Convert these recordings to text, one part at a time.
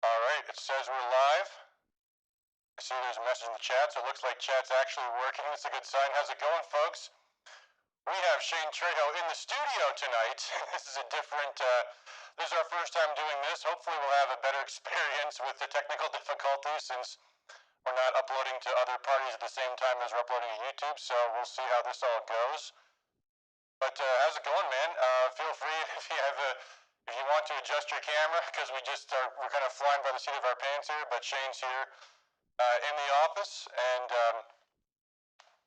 All right, it says we're live. I see there's a message in the chat, so it looks like chat's actually working. That's a good sign. How's it going, folks? We have Shane Trejo in the studio tonight. This is a different, this is our first time doing this. Hopefully we'll have a better experience with the technical difficulties since we're not uploading to other parties at the same time as we're uploading to YouTube, so we'll see how this all goes. But how's it going, man? Feel free if you have if you want to adjust your camera, because we're kind of flying by the seat of our pants here, but Shane's here in the office, and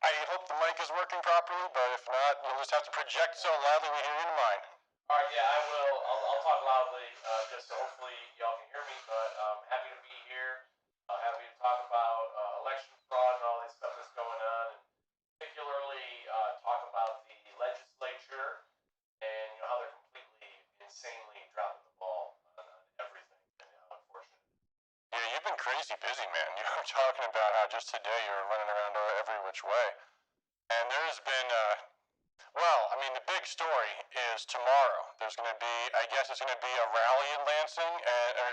I hope the mic is working properly, but if not, you'll just have to project so loudly we hear you in mine. All right, yeah, I will. I'll talk loudly, just so hopefully y'all can hear me, but happy to be here. Happy to talk about election fraud and all this stuff that's going on, and particularly talk about the legislature and how they're completely, insanely dropping the ball on everything, and how unfortunate. Yeah, you've been crazy busy, man. You were talking about how just today you were running around every which way, and there's been well, I mean, the big story is tomorrow. There's going to be, I guess it's going to be a rally in Lansing. Or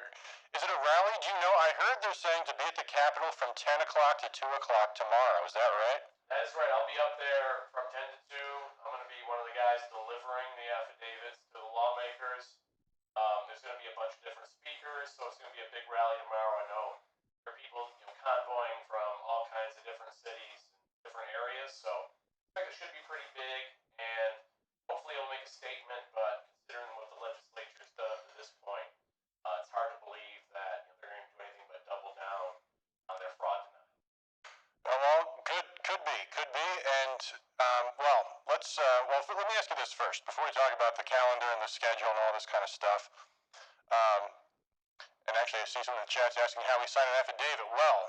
is it a rally? Do you know? I heard they're saying to be at the Capitol from 10 o'clock to 2 o'clock tomorrow. Is that right? That is right. I'll be up there from 10 to 2. I'm going to be one of the guys delivering the affidavits to the lawmakers. There's going to be a bunch of different speakers, so it's going to be a big rally tomorrow. I know there are people convoying from all kinds of different cities and different areas, so I think it should be pretty big, and hopefully it'll make a statement, but considering what the legislature's done up to this point, it's hard to believe that they're going to do anything but double down on their fraud denial. Well, could be, and let me ask you this first before we talk about the calendar and the schedule and all this kind of stuff. And actually, I see some of the chats asking how we sign an affidavit. Well,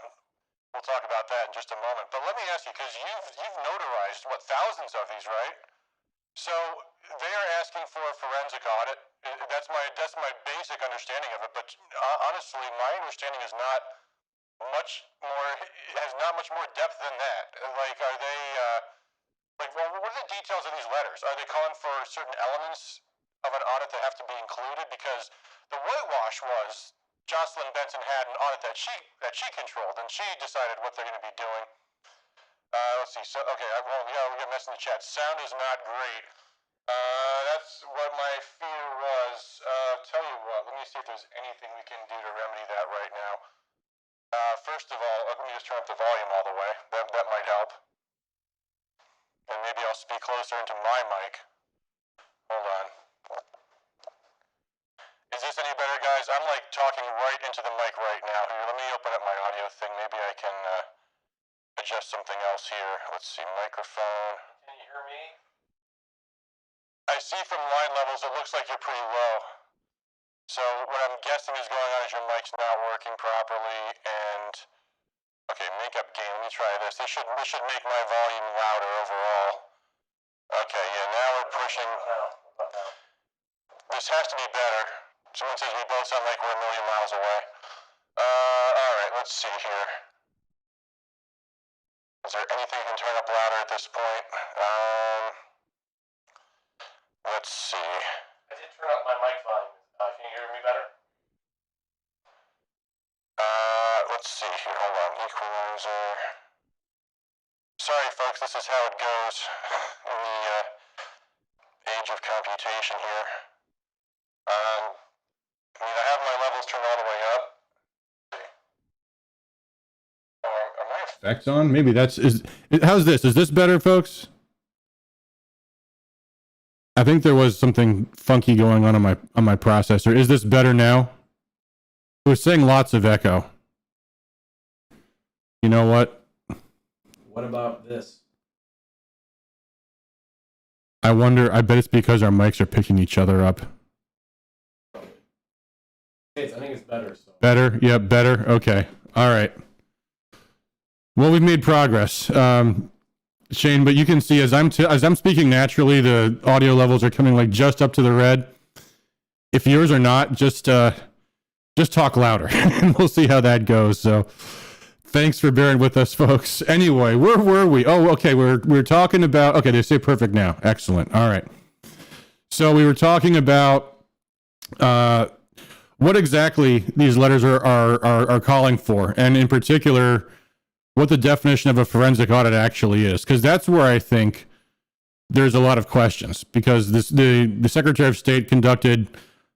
we'll talk about that in just a moment. But let me ask you, because you've notarized thousands of these, right? So they are asking for a forensic audit. That's my basic understanding of it. But honestly, my understanding is not much more. It has not much more depth than that. Like, are they? Well, what are the details of these letters? Are they calling for certain elements of an audit that have to be included? Because the whitewash was Jocelyn Benson had an audit that she controlled, and she decided what they're going to be doing. Let's see. So, okay, we got a mess in the chat. Sound is not great. That's what my fear was. Tell you what, let me see if there's anything we can do to remedy that right now. First of all, let me just turn up the volume all the way. That might help. And maybe I'll speak closer into my mic. Hold on. Is this any better, guys? I'm like talking right into the mic right now. Here, let me open up my audio thing. Maybe I can adjust something else here. Let's see, microphone. Can you hear me? I see from line levels it looks like you're pretty low. So what I'm guessing is going on is your mic's not working properly, and okay, makeup gain. Let me try this. This should make my volume louder overall. Okay, yeah, now we're pushing. This has to be better. Someone says we both sound like we're a million miles away. All right, let's see here. Is there anything you can turn up louder at this point? Let's see. I did turn up my mic volume. Can you hear me better? Let's see here. Hold on. Equalizer. Sorry, folks. This is how it goes in the age of computation here. I have my levels turned all the way up. Are my effects on? Maybe how's this? Is this better, folks? I think there was something funky going on my processor. Is this better now? It was saying lots of echo. You know what? What about this? I wonder, I bet it's because our mics are picking each other up. I think it's better. So. Better? Yeah, better. Okay. All right. Well, we've made progress. Shane, but you can see as I'm speaking naturally, the audio levels are coming like just up to the red. If yours are not, just talk louder and we'll see how that goes. So thanks for bearing with us, folks. Anyway, where were we? Oh, okay. We're talking about, okay, they say perfect now. Excellent. All right. So we were talking about what exactly these letters are calling for, and in particular, what the definition of a forensic audit actually is, because that's where I think there's a lot of questions, because the Secretary of State conducted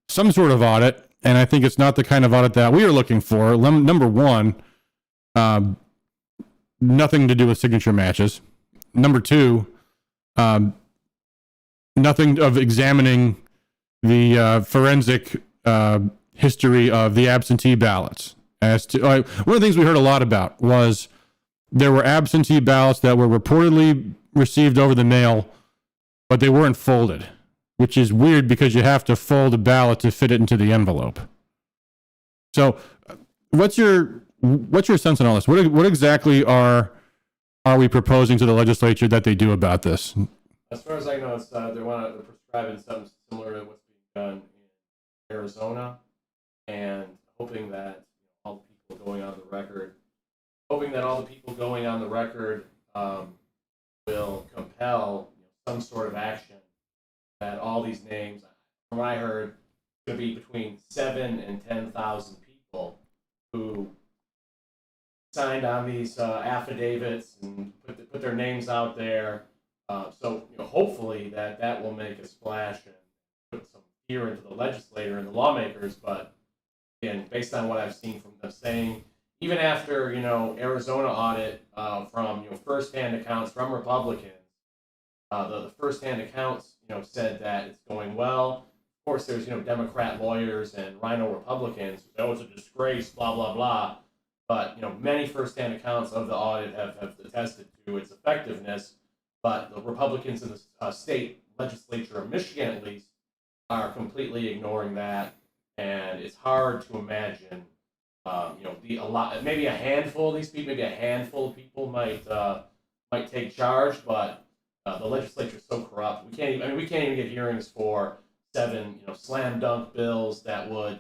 some sort of audit, and I think it's not the kind of audit that we are looking for. Number one, nothing to do with signature matches. Number two, nothing of examining the forensic history of the absentee ballots. As to one of the things we heard a lot about was there were absentee ballots that were reportedly received over the mail, but they weren't folded, which is weird because you have to fold a ballot to fit it into the envelope. So, what's your sense on all this? What exactly are we proposing to the legislature that they do about this? As far as I know, it's they're prescribing something similar to what's being done in Arizona, and hoping that all the people going on the record will compel some sort of action that all these names, from what I heard, going to be between 7,000 and 10,000 people who signed on these affidavits and put their names out there. So hopefully that will make a splash and put some fear into the legislator and the lawmakers. But again, based on what I've seen from them saying, even after Arizona audit from firsthand accounts from Republicans, the firsthand accounts said that it's going well. Of course, there's Democrat lawyers and Rhino Republicans who say, oh, it's a disgrace, blah blah blah. But many firsthand accounts of the audit have attested to its effectiveness. But the Republicans in the state legislature of Michigan, at least, are completely ignoring that, and it's hard to imagine. Maybe a handful of these people, maybe a handful of people might take charge, but the legislature is so corrupt. We can't even get hearings for 7 slam dunk bills that would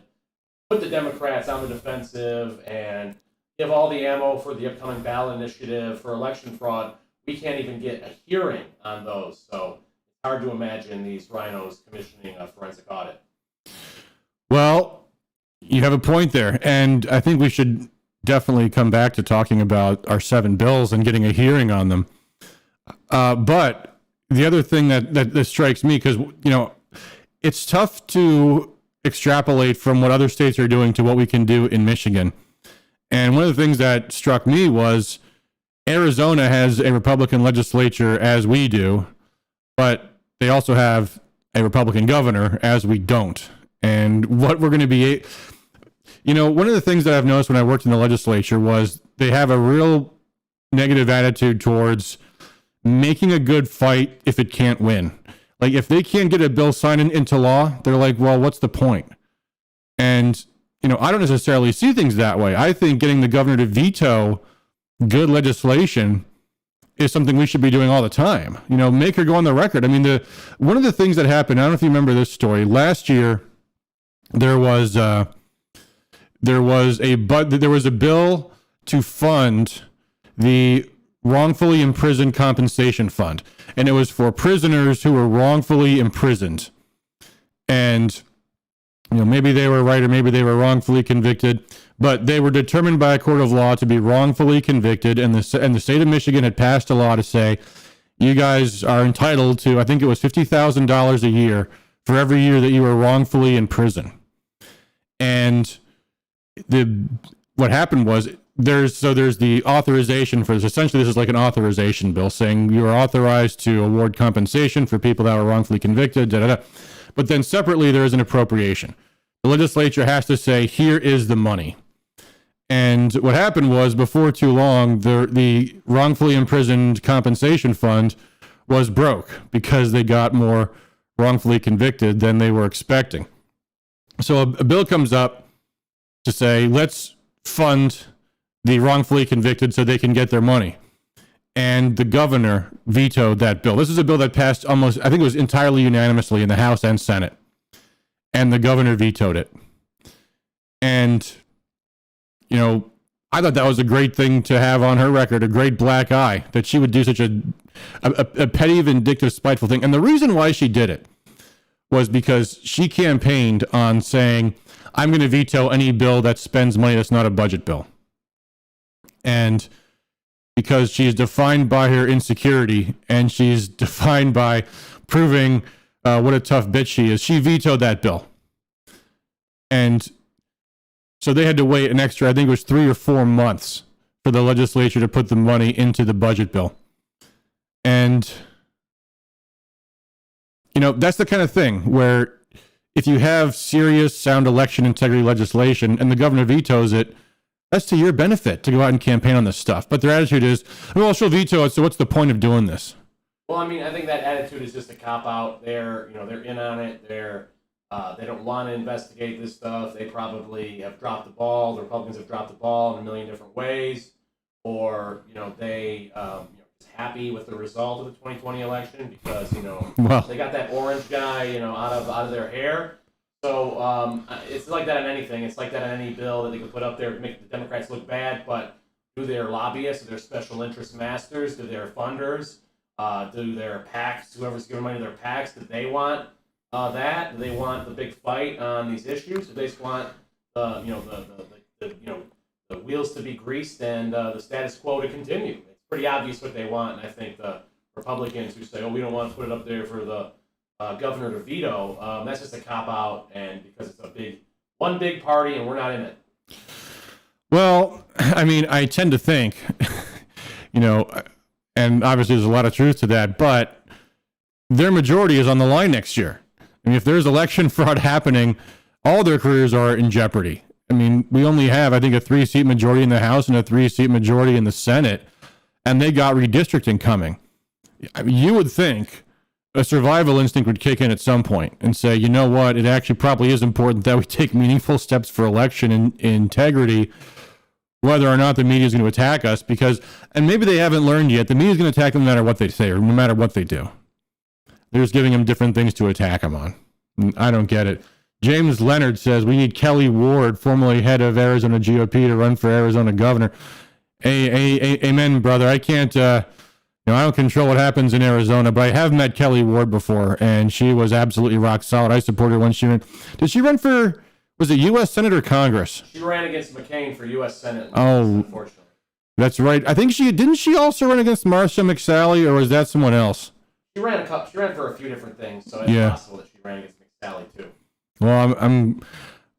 put the Democrats on the defensive and give all the ammo for the upcoming ballot initiative for election fraud. We can't even get a hearing on those, so it's hard to imagine these rhinos commissioning a forensic audit. Well, you have a point there, and I think we should definitely come back to talking about our 7 bills and getting a hearing on them. But the other thing that strikes me, because it's tough to extrapolate from what other states are doing to what we can do in Michigan. And one of the things that struck me was Arizona has a Republican legislature, as we do, but they also have a Republican governor, as we don't. And what we're going to be, one of the things that I've noticed when I worked in the legislature was they have a real negative attitude towards making a good fight if it can't win. Like, if they can't get a bill signed into law, they're like, well, what's the point? And, I don't necessarily see things that way. I think getting the governor to veto good legislation is something we should be doing all the time. Make her go on the record. I mean, one of the things that happened, I don't know if you remember this story, last year, there was a bill to fund the wrongfully imprisoned compensation fund, and it was for prisoners who were wrongfully imprisoned. And maybe they were right or maybe they were wrongfully convicted, but they were determined by a court of law to be wrongfully convicted, and the state of Michigan had passed a law to say you guys are entitled to, I think it was $50,000 a year for every year that you were wrongfully in prison. And what happened was there's the authorization for this. Essentially, this is like an authorization bill saying you are authorized to award compensation for people that were wrongfully convicted. But then separately, there is an appropriation. The legislature has to say, here is the money. And what happened was, before too long, the wrongfully imprisoned compensation fund was broke because they got more wrongfully convicted than they were expecting. So a bill comes up to say, let's fund the wrongfully convicted so they can get their money. And the governor vetoed that bill. This is a bill that passed I think it was entirely unanimously in the House and Senate. And the governor vetoed it. And, I thought that was a great thing to have on her record, a great black eye, that she would do such a petty, vindictive, spiteful thing. And the reason why she did it was because she campaigned on saying, I'm going to veto any bill that spends money that's not a budget bill. And because she's defined by her insecurity and she's defined by proving what a tough bitch she is, she vetoed that bill. And so they had to wait an extra, I think it was 3 or 4 months for the legislature to put the money into the budget bill. And, you know, that's the kind of thing where if you have serious, sound election integrity legislation and the governor vetoes it, that's to your benefit to go out and campaign on this stuff. But their attitude is, well, she'll veto it, so what's the point of doing this? Well, I mean, I think that attitude is just a cop-out. They're in on it. They don't want to investigate this stuff. They probably have dropped the ball. The Republicans have dropped the ball in a million different ways. Or, they just happy with the result of the 2020 election because, well, they got that orange guy, out of their hair. So it's like that on anything. It's like that on any bill that they can put up there to make the Democrats look bad. But do their lobbyists, do their special interest masters, do their funders, do their PACs, whoever's giving money to their PACs, do they want that? Do they want the big fight on these issues? Do they just want the wheels to be greased and the status quo to continue? It's pretty obvious what they want, and I think the Republicans who say, "Oh, we don't want to put it up there for the governor to veto," that's just a cop out, and because it's one big party and we're not in it. Well, I mean, I tend to think, and obviously there's a lot of truth to that, but their majority is on the line next year. I mean, if there's election fraud happening, all their careers are in jeopardy. I mean, we only have, I think, a 3-seat majority in the House and a 3-seat majority in the Senate, and they got redistricting coming. I mean, you would think a survival instinct would kick in at some point and say, you know what, it actually probably is important that we take meaningful steps for election and integrity, whether or not the media is going to attack us, and maybe they haven't learned yet, the media is going to attack them no matter what they say or no matter what they do. They're just giving them different things to attack them on. I don't get it. James Leonard says we need Kelly Ward, formerly head of Arizona GOP, to run for Arizona governor. Amen, brother. I can't, I don't control what happens in Arizona, but I have met Kelly Ward before, and she was absolutely rock solid. I supported her when she ran. Did she run for, was it U.S. Senate or Congress? She ran against McCain for U.S. Senate. Oh, unfortunately. That's right. I think didn't she also run against Marcia McSally, or was that someone else? She ran for a few different things, so it's possible that she ran against McSally too. Well,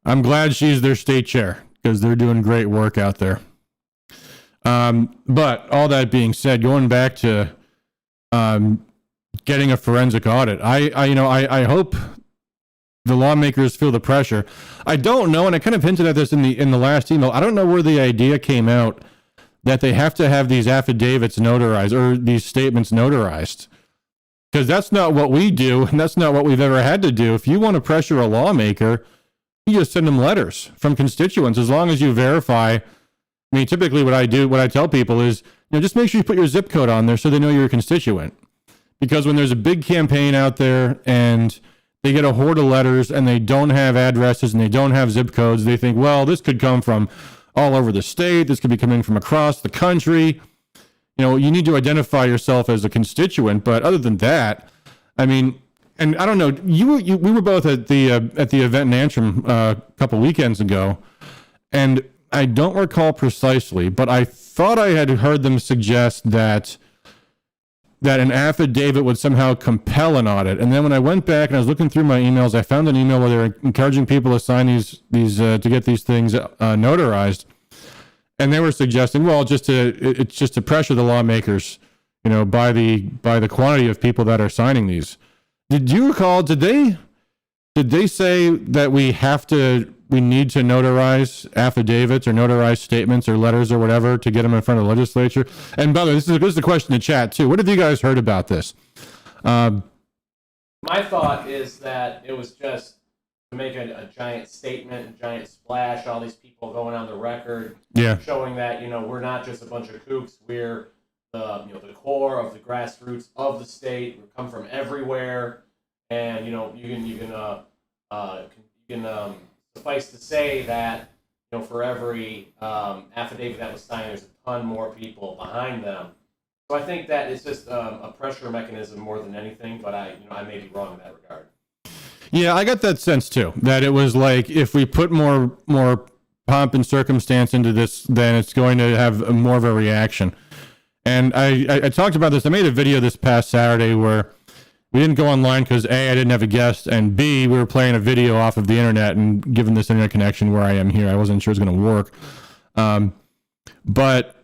I'm glad she's their state chair because they're doing great work out there. But all that being said, going back to getting a forensic audit, I hope the lawmakers feel the pressure. I don't know, and I kind of hinted at this in the last email. I don't know where the idea came out that they have to have these affidavits notarized or these statements notarized. Because that's not what we do, and that's not what we've ever had to do. If you want to pressure a lawmaker, you just send them letters from constituents, as long as you verify. I mean, typically what I tell people is, just make sure you put your zip code on there so they know you're a constituent. Because when there's a big campaign out there and they get a horde of letters and they don't have addresses and they don't have zip codes, they think, well, this could come from all over the state. This could be coming from across the country. You need to identify yourself as a constituent, but other than that, I mean, and I don't know, we were both at the event in Antrim a couple weekends ago, and I don't recall precisely, but I thought I had heard them suggest that an affidavit would somehow compel an audit. And then when I went back and I was looking through my emails, I found an email where they were encouraging people to sign these to get these things notarized. And they were suggesting, well, it's just to pressure the lawmakers, by the quantity of people that are signing these. Did you recall? Did they say that we need to notarize affidavits or notarize statements or letters or whatever to get them in front of the legislature? And by the way, this is a question to chat too. What have you guys heard about this? My thought is that it was just to make a giant statement, a giant splash, all these people going on the record, showing that, we're not just a bunch of kooks, we're the core of the grassroots of the state, we come from everywhere, and, you can suffice to say that, for every affidavit that was signed, there's a ton more people behind them. So I think that it's just a pressure mechanism more than anything, but I may be wrong in that regard. Yeah, I got that sense too. That it was like if we put more pomp and circumstance into this, then it's going to have more of a reaction. And I talked about this. I made a video this past Saturday where we didn't go online because A, I didn't have a guest, and B, we were playing a video off of the internet, and given this internet connection where I am here, I wasn't sure it was going to work. But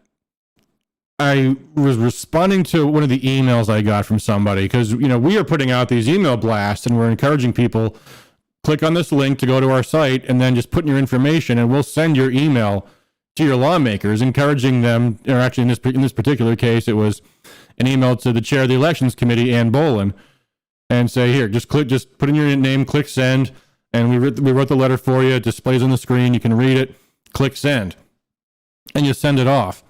I was responding to one of the emails I got from somebody because, you know, we are putting out these email blasts and we're encouraging people, click on this link to go to our site and then just put in your information and we'll send your email to your lawmakers, encouraging them, or actually in this particular case, it was an email to the chair of the elections committee, Ann Bolin, and say, here, just put in your name, click send, and we wrote the letter for you. It displays on the screen. You can read it, click send, and you send it off.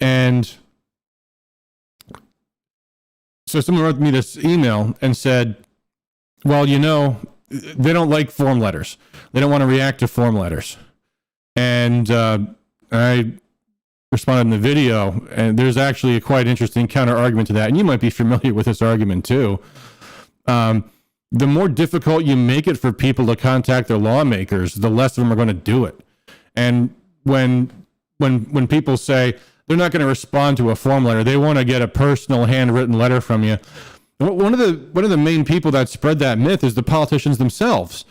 And so someone wrote me this email and said, well, you know, they don't like form letters. They don't want to react to form letters. And I responded in the video, and there's actually a quite interesting counter argument to that. And you might be familiar with this argument too. The more difficult you make it for people to contact their lawmakers, the less of them are going to do it. And when people say they're not going to respond to a form letter, they want to get a personal handwritten letter from you. One of the main people that spread that myth is the politicians themselves,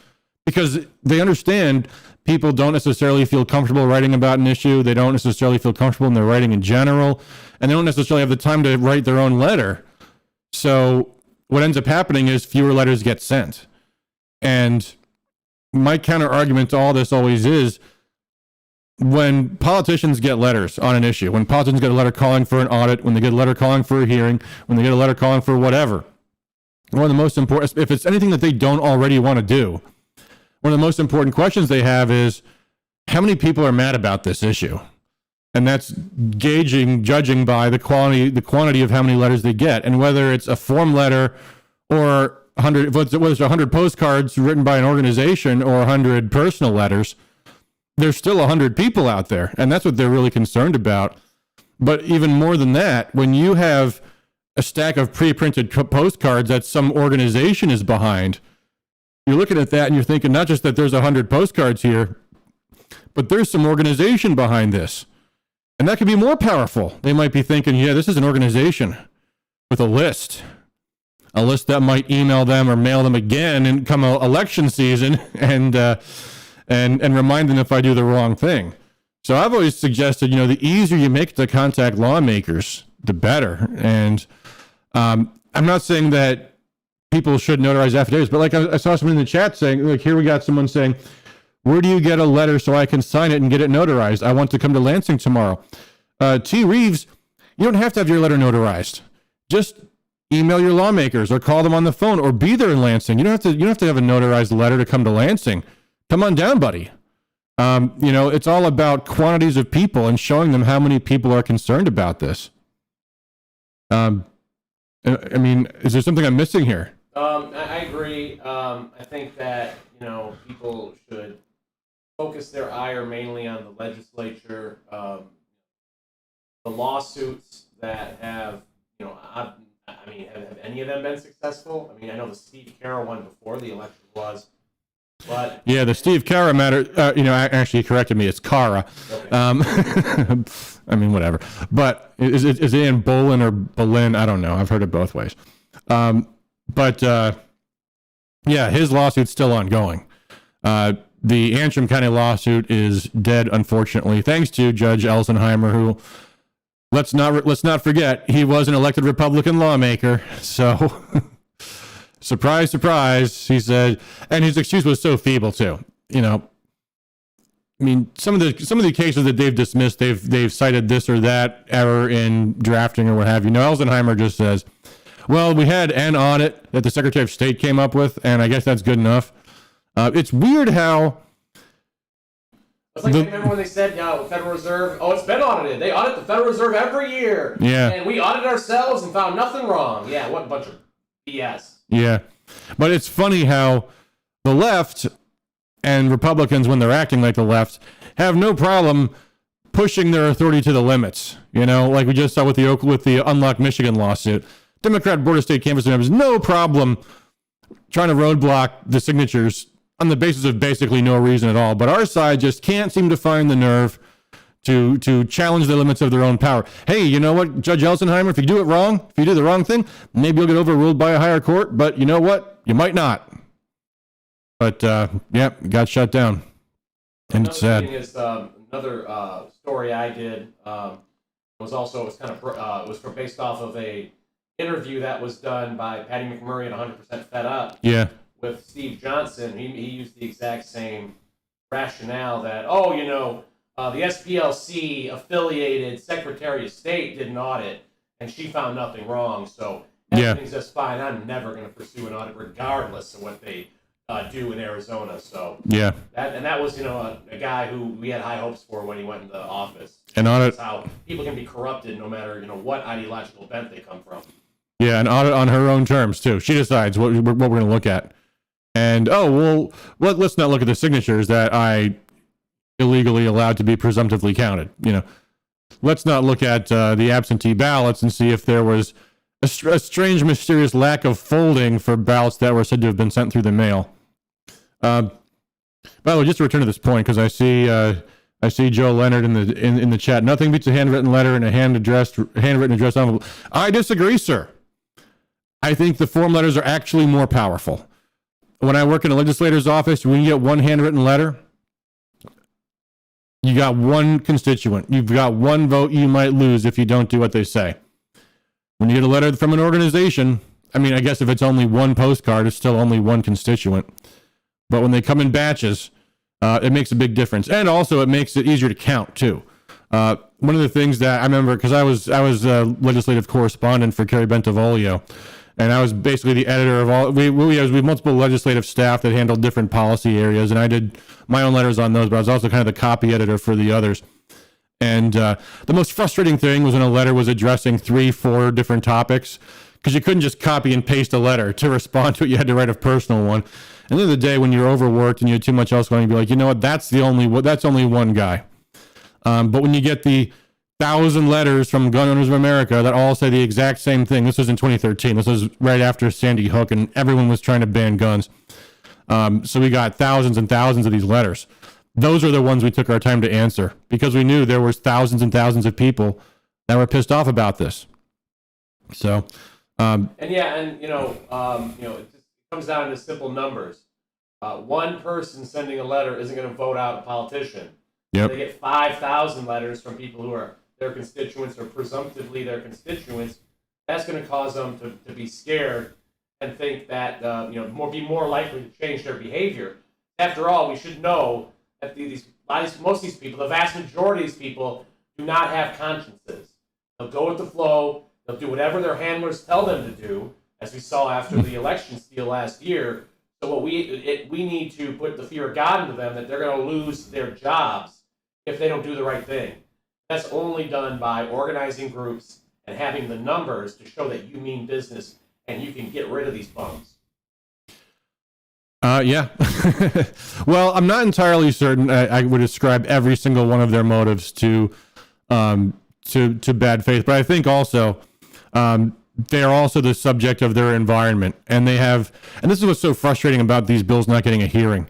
because they understand people don't necessarily feel comfortable writing about an issue. They don't necessarily feel comfortable in their writing in general, and they don't necessarily have the time to write their own letter. So what ends up happening is fewer letters get sent. And my counter argument to all this always is, when politicians get letters on an issue, when politicians get a letter calling for an audit, when they get a letter calling for a hearing, when they get a letter calling for whatever, one of the most important, if it's anything that they don't already want to do, one of the most important questions they have is, how many people are mad about this issue? And that's judging by the quantity of how many letters they get. And whether it's a form letter or 100, whether it's 100 postcards written by an organization or 100 personal letters, there's still 100 people out there. And that's what they're really concerned about. But even more than that, when you have a stack of pre-printed postcards that some organization is behind, you're looking at that and you're thinking not just that there's 100 postcards here, but there's some organization behind this. And that could be more powerful. They might be thinking, yeah, this is an organization with a list that might email them or mail them again and come election season and remind them if I do the wrong thing. So I've always suggested, you know, the easier you make it to contact lawmakers, the better. And I'm not saying that people should notarize affidavits, but like I saw someone in the chat saying, like, here we got someone saying, where do you get a letter so I can sign it and get it notarized? I want to come to Lansing tomorrow. T. Reeves, you don't have to have your letter notarized. Just email your lawmakers or call them on the phone or be there in Lansing. You don't have to have a notarized letter to come to Lansing. Come on down, buddy. You know, it's all about quantities of people and showing them how many people are concerned about this. I mean, is there something I'm missing here? I agree. I think that, you know, people should focus their ire mainly on the legislature. The lawsuits that have, you know, I mean, have any of them been successful? I mean, I know the Steve Carroll one before the election was, but yeah, the Steve Carra matter. You know, actually, he corrected me. It's Cara. Okay. I mean, whatever. But is it in Bolin or Bolin? I don't know. I've heard it both ways. But yeah, his lawsuit's still ongoing. The Antrim County lawsuit is dead, unfortunately, thanks to Judge Elsenheimer, who, let's not forget, he was an elected Republican lawmaker. So, surprise, surprise, he said, and his excuse was so feeble too. You know, I mean, some of the cases that they've dismissed, they've cited this or that error in drafting or what have you. No, Elsenheimer just says, well, we had an audit that the Secretary of State came up with, and I guess that's good enough. It's weird how... It's like, remember when they said, Federal Reserve, it's been audited. They audit the Federal Reserve every year. Yeah. And we audited ourselves and found nothing wrong. Yeah, what a bunch of BS. Yeah. But it's funny how the left and Republicans, when they're acting like the left, have no problem pushing their authority to the limits. You know, like we just saw with the Unlock Michigan lawsuit. Democrat Board of State Canvassing members, no problem trying to roadblock the signatures on the basis of basically no reason at all. But our side just can't seem to find the nerve to challenge the limits of their own power. Hey, you know what, Judge Elsenheimer, if you do it wrong, if you do the wrong thing, maybe you'll get overruled by a higher court, but you know what? You might not. But, yeah, got shut down. And it's sad. Thing is, another story I did was based off of a interview that was done by Patty McMurray at 100% Fed Up. Yeah. With Steve Johnson. He used the exact same rationale that, the SPLC affiliated Secretary of State did an audit and she found nothing wrong, so everything's just fine. I'm never going to pursue an audit regardless of what they do in Arizona. So yeah, that was a guy who we had high hopes for when he went into office. An audit. That's how people can be corrupted no matter what ideological bent they come from. Yeah, an audit on her own terms too. She decides what we're going to look at. And let's not look at the signatures that I illegally allowed to be presumptively counted. Let's not look at the absentee ballots and see if there was a strange, mysterious lack of folding for ballots that were said to have been sent through the mail. By the way, just to return to this point, because I see Joe Leonard in the chat. Nothing beats a handwritten letter and a handwritten address envelope. I disagree, sir. I think the form letters are actually more powerful. When I work in a legislator's office, when you get one handwritten letter, you got one constituent. You've got one vote you might lose if you don't do what they say. When you get a letter from an organization, I mean, I guess if it's only one postcard, it's still only one constituent. But when they come in batches, it makes a big difference. And also it makes it easier to count too. One of the things that I remember, because I was a legislative correspondent for Kerry Bentivolio, and I was basically the editor of all. We had multiple legislative staff that handled different policy areas, and I did my own letters on those. But I was also kind of the copy editor for the others. And the most frustrating thing was when a letter was addressing 3-4 different topics, because you couldn't just copy and paste a letter to respond to it. You had to write a personal one. And at the end of the day, when you're overworked and you had too much else going, you'd be like, you know what? That's only one guy. But when you get the 1,000 letters from Gun Owners of America that all say the exact same thing. This was in 2013. This was right after Sandy Hook, and everyone was trying to ban guns. So we got thousands and thousands of these letters. Those are the ones we took our time to answer because we knew there was thousands and thousands of people that were pissed off about this. So, it just comes down to simple numbers. One person sending a letter isn't going to vote out a politician. Yep. They get 5,000 letters from people who are their constituents or presumptively their constituents. That's going to cause them to be scared and think that be more likely to change their behavior. After all, we should know that most of these people, the vast majority of these people, do not have consciences. They'll go with the flow. They'll do whatever their handlers tell them to do, as we saw after the election steal last year. So we need to put the fear of God into them that they're going to lose their jobs if they don't do the right thing. That's only done by organizing groups and having the numbers to show that you mean business and you can get rid of these bums. Yeah. Well, I'm not entirely certain. I would ascribe every single one of their motives to bad faith, but I think also they are also the subject of their environment, and this is what's so frustrating about these bills not getting a hearing.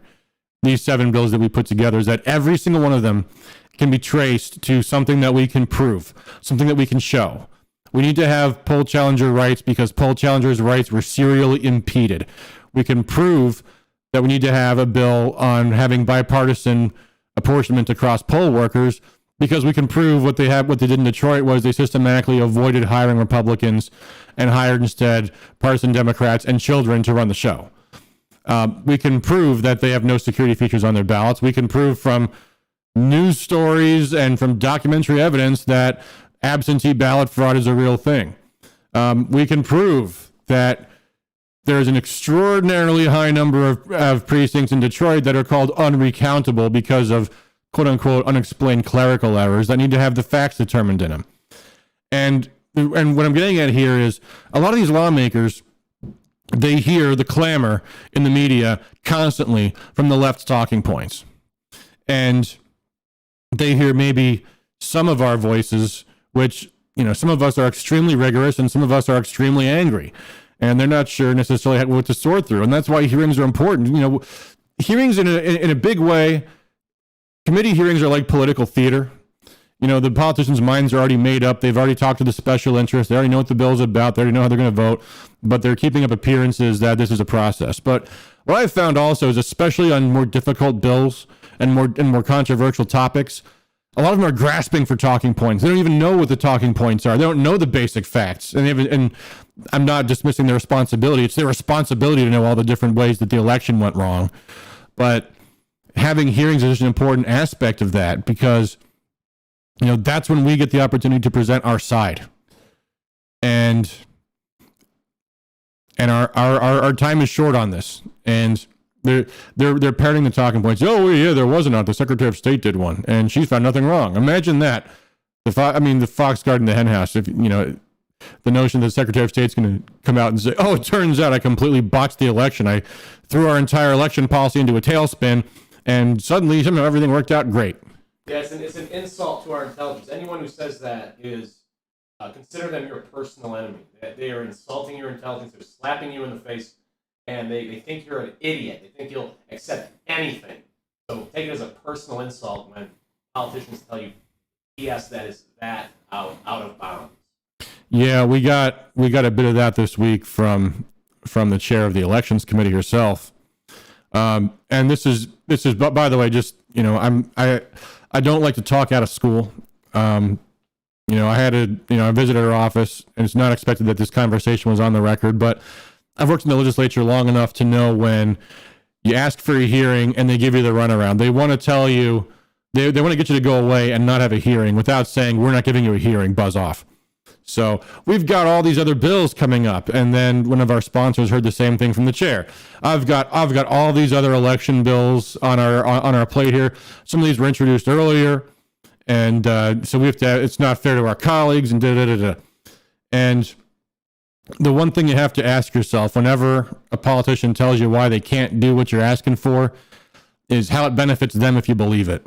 These 7 bills that we put together is that every single one of them can be traced to something that we can prove, something that we can show. We need to have poll challenger rights because poll challengers' rights were serially impeded. We can prove that we need to have a bill on having bipartisan apportionment across poll workers because we can prove what they did in Detroit was they systematically avoided hiring Republicans and hired instead partisan Democrats and children to run the show. We can prove that they have no security features on their ballots. We can prove from news stories and from documentary evidence that absentee ballot fraud is a real thing. We can prove that there's an extraordinarily high number of precincts in Detroit that are called unrecountable because of quote unquote unexplained clerical errors that need to have the facts determined in them. And what I'm getting at here is a lot of these lawmakers, they hear the clamor in the media constantly from the left's talking points. And they hear maybe some of our voices, which, some of us are extremely rigorous and some of us are extremely angry. and they're not sure necessarily what to sort through. And that's why hearings are important. You know, hearings in a big way, committee hearings are like political theater. You know, the politicians' minds are already made up. They've already talked to the special interests. They already know what the bill's about. They already know how they're going to vote, but they're keeping up appearances that this is a process. But what I've found also is, especially on more difficult bills and more controversial topics, a lot of them are grasping for talking points. They don't even know what the talking points are. They don't know the basic facts. And I'm not dismissing their responsibility. It's their responsibility to know all the different ways that the election went wrong. But having hearings is an important aspect of that, because you know, that's when we get the opportunity to present our side. And our time is short on this. And they're parroting the talking points. Oh yeah, there was not. The Secretary of State did one, and she found nothing wrong. Imagine that. The fox guarding the hen house. If you know, the notion that the Secretary of State's going to come out and say, "Oh, it turns out I completely botched the election. I threw our entire election policy into a tailspin, and suddenly somehow everything worked out great." Yeah, it's an insult to our intelligence. Anyone who says that is consider them your personal enemy. They are insulting your intelligence. They're slapping you in the face, and they think you're an idiot. They think you'll accept anything. So take it as a personal insult when politicians tell you BS that is that out of bounds. Yeah, we got a bit of that this week from the chair of the elections committee herself. And this is by the way, just you know, I don't like to talk out of school. You know, I visited her office, and it's not expected that this conversation was on the record, but I've worked in the legislature long enough to know when you ask for a hearing and they give you the runaround. They want to tell you, they want to get you to go away and not have a hearing without saying, we're not giving you a hearing, buzz off. So we've got all these other bills coming up, and then one of our sponsors heard the same thing from the chair. I've got all these other election bills on our plate here. Some of these were introduced earlier, and so we have to. It's not fair to our colleagues, and And the one thing you have to ask yourself whenever a politician tells you why they can't do what you're asking for is how it benefits them if you believe it.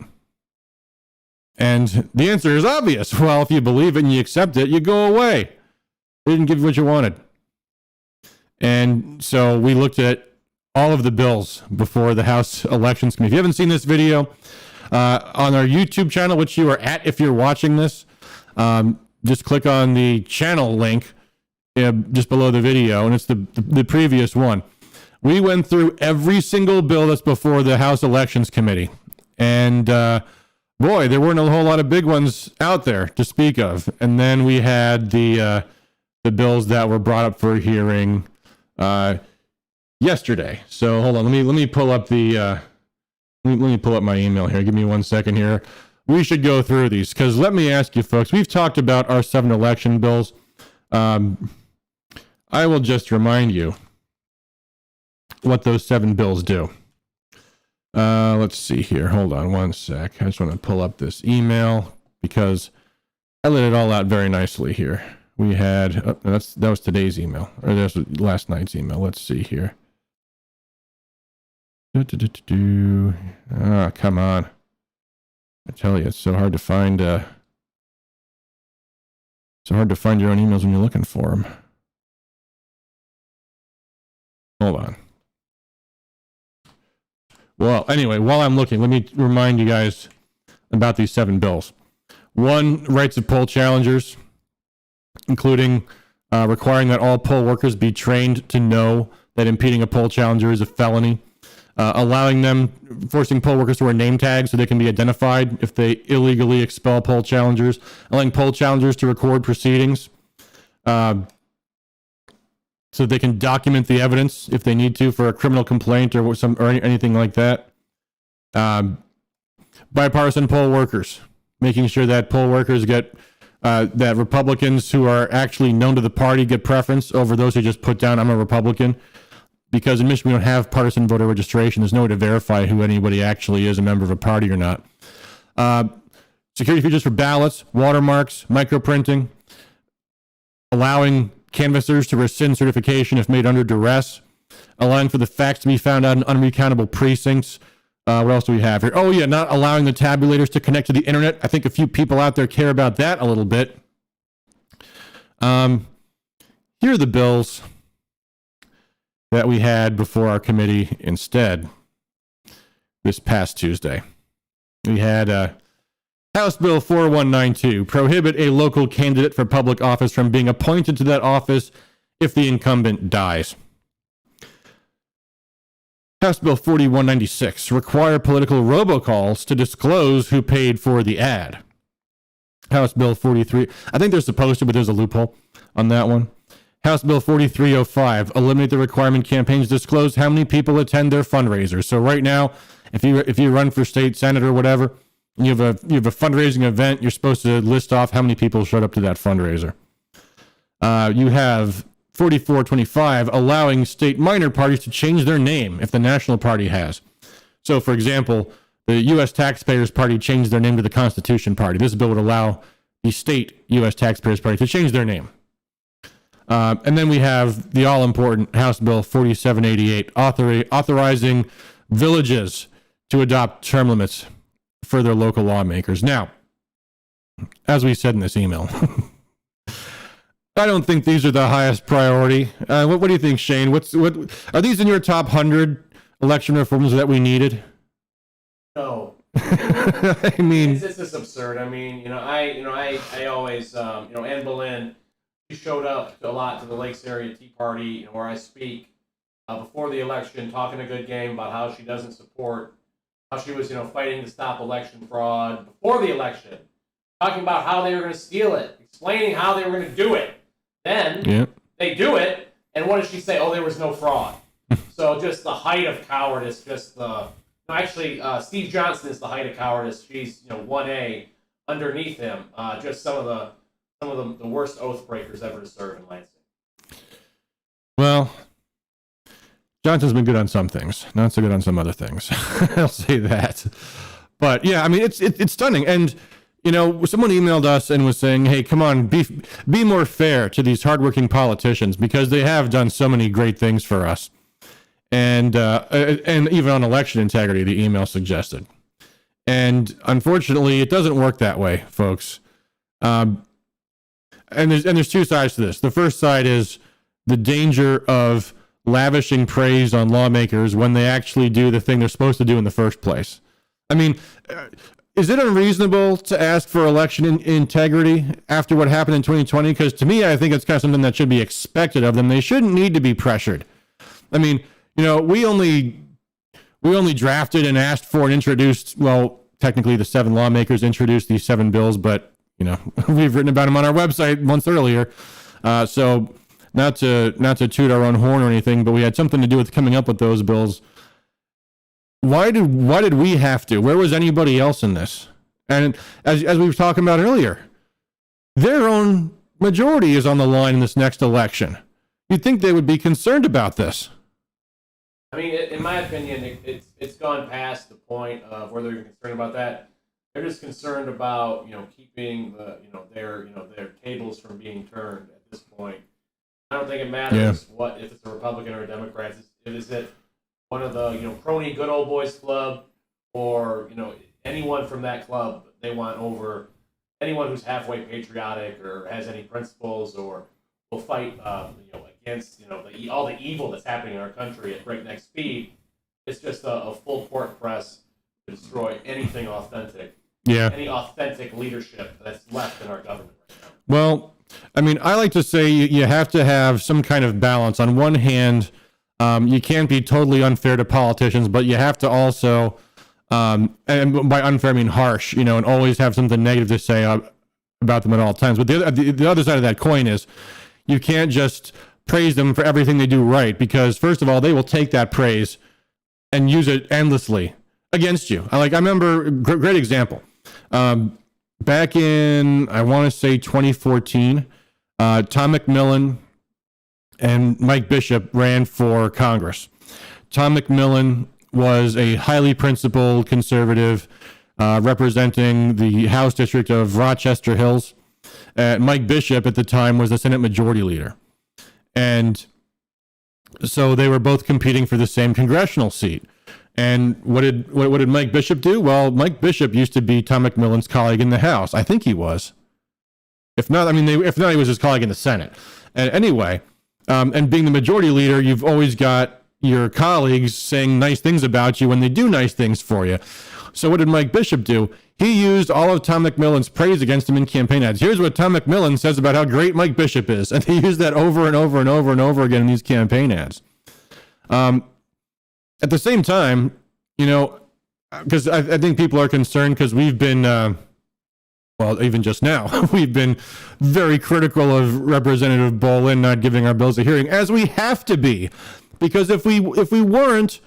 And the answer is obvious. Well, if you believe it and you accept it, you go away. They didn't give you what you wanted. And so we looked at all of the bills before the House Elections Committee. If you haven't seen this video, on our YouTube channel, which you are at if you're watching this, just click on the channel link just below the video, and it's the previous one. We went through every single bill that's before the House Elections Committee. And boy, there weren't a whole lot of big ones out there to speak of. And then we had the bills that were brought up for hearing yesterday. So hold on, let me pull up the let me pull up my email here. Give me 1 second here. We should go through these, because let me ask you folks, we've talked about our 7 election bills. I will just remind you what those 7 bills do. Let's see here. Hold on 1 sec. I just want to pull up this email because I laid it all out very nicely here. We had that was today's email, or that was last night's email. Let's see here. Ah, come on. I tell you, it's so hard to find your own emails when you're looking for them. Hold on. Well, anyway, while I'm looking, let me remind you guys about these 7 bills. 1, rights of poll challengers, including requiring that all poll workers be trained to know that impeding a poll challenger is a felony. Forcing poll workers to wear name tags so they can be identified if they illegally expel poll challengers. Allowing poll challengers to record proceedings so they can document the evidence if they need to for a criminal complaint or anything like that. Bipartisan poll workers, making sure that poll workers get that Republicans who are actually known to the party get preference over those who just put down, I'm a Republican. Because in Michigan, we don't have partisan voter registration. There's no way to verify who anybody actually is, a member of a party or not. Security features for ballots, watermarks, microprinting, allowing canvassers to rescind certification if made under duress, allowing for the facts to be found out in unrecountable precincts. What else do we have here? Oh, yeah, not allowing the tabulators to connect to the internet. I think a few people out there care about that a little bit. Here are the bills that we had before our committee instead this past Tuesday. We had House Bill 4192, prohibit a local candidate for public office from being appointed to that office if the incumbent dies. House Bill 4196, require political robocalls to disclose who paid for the ad. House Bill 43, I think they're supposed to, but there's a loophole on that one. House Bill 4305, eliminate the requirement campaigns disclose how many people attend their fundraisers. So right now, if you run for state senate or whatever, you have a fundraising event, you're supposed to list off how many people showed up to that fundraiser. You have 4425, allowing state minor parties to change their name if the national party has. So, for example, the U.S. Taxpayers Party changed their name to the Constitution Party. This bill would allow the state U.S. Taxpayers Party to change their name. And then we have the all-important House Bill 4788, authorizing villages to adopt term limits for their local lawmakers. Now, as we said in this email, I don't think these are the highest priority. What do you think, Shane? What are these in your top 100 election reforms that we needed? No. I mean, it's just absurd. I mean, I always, Anne Boleyn, she showed up a lot to the Lakes Area Tea Party, where I speak, before the election, talking a good game about how she doesn't support, how she was, fighting to stop election fraud before the election, talking about how they were going to steal it, explaining how they were going to do it. Then they do it, and what does she say? Oh, there was no fraud. So just the height of cowardice. Steve Johnson is the height of cowardice. She's 1A underneath him. Just some of the worst oath breakers ever to serve in Lansing. Well, Johnson's been good on some things, not so good on some other things. I'll say that. But yeah, I mean, it's stunning. And someone emailed us and was saying, hey, come on, be more fair to these hardworking politicians because they have done so many great things for us. And even on election integrity, the email suggested. And unfortunately, it doesn't work that way, folks. And there's two sides to this. The first side is the danger of lavishing praise on lawmakers when they actually do the thing they're supposed to do in the first place. I mean, is it unreasonable to ask for election integrity after what happened in 2020? Because to me, I think it's kind of something that should be expected of them. They shouldn't need to be pressured. I mean, we only drafted and asked for and introduced, well, technically the 7 lawmakers introduced these 7 bills, but we've written about them on our website months earlier. So not to toot our own horn or anything, but we had something to do with coming up with those bills. Why did we have to? Where was anybody else in this? And as we were talking about earlier, their own majority is on the line in this next election. You'd think they would be concerned about this. I mean, in my opinion, it's gone past the point of where they're concerned about that. They're just concerned about keeping their tables from being turned at this point. I don't think it matters what if it's a Republican or a Democrat. Is it one of the crony good old boys club or anyone from that club they want over anyone who's halfway patriotic or has any principles or will fight against all the evil that's happening in our country at breakneck speed. It's just a full court press to destroy anything authentic. Yeah. Any authentic leadership that's left in our government right now. Well, I mean, I like to say you have to have some kind of balance. On one hand, you can't be totally unfair to politicians, but you have to also, and by unfair I mean harsh, and always have something negative to say about them at all times. But the other side of that coin is you can't just praise them for everything they do right, because first of all, they will take that praise and use it endlessly against you. I remember, great example. Back in, I want to say 2014, Tom McMillan and Mike Bishop ran for Congress. Tom McMillan was a highly principled conservative representing the House District of Rochester Hills. Mike Bishop at the time was the Senate Majority Leader. And so they were both competing for the same congressional seat. And what did Mike Bishop do? Well, Mike Bishop used to be Tom McMillan's colleague in the House. I think he was. If not, he was his colleague in the Senate. And anyway, And being the majority leader, you've always got your colleagues saying nice things about you when they do nice things for you. So what did Mike Bishop do? He used all of Tom McMillan's praise against him in campaign ads. Here's what Tom McMillan says about how great Mike Bishop is. And he used that over and over and over and over again in these campaign ads. At the same time, because I think people are concerned because we've been, even just now, we've been very critical of Representative Bolin not giving our bills a hearing, as we have to be. Because if we weren't,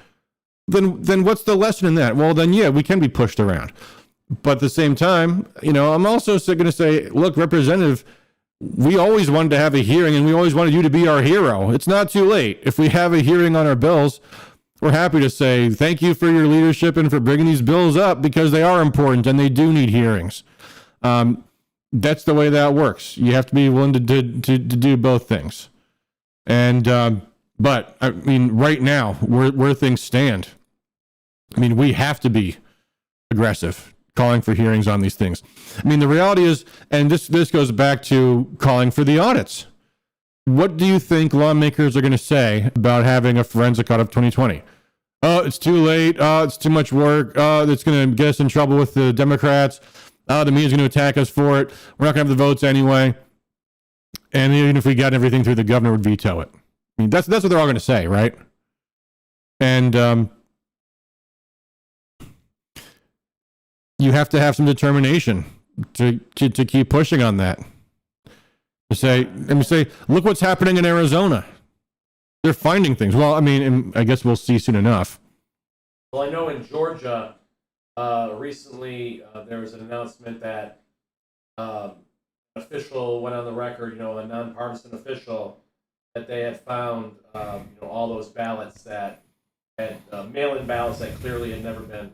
then what's the lesson in that? Well, then, yeah, we can be pushed around. But at the same time, I'm also going to say, look, Representative, we always wanted to have a hearing and we always wanted you to be our hero. It's not too late. If we have a hearing on our bills, we're happy to say thank you for your leadership and for bringing these bills up because they are important and they do need hearings. That's the way that works. You have to be willing to do both things. And, but I mean, right now, where things stand, I mean, we have to be aggressive, calling for hearings on these things. I mean, the reality is, and this goes back to calling for the audits. What do you think lawmakers are going to say about having a forensic audit of 2020? Oh, it's too late. Oh, it's too much work. Oh, it's going to get us in trouble with the Democrats. Oh, the media's going to attack us for it. We're not going to have the votes anyway. And even if we got everything through, the governor would veto it. I mean, that's what they're all going to say, right? And you have to have some determination to keep pushing on that. Let me say, look what's happening in Arizona. They're finding things. Well, I mean, I guess we'll see soon enough. Well, I know in Georgia, recently there was an announcement that an official went on the record, a nonpartisan official, that they had found, all those ballots that had mail-in ballots that clearly had never been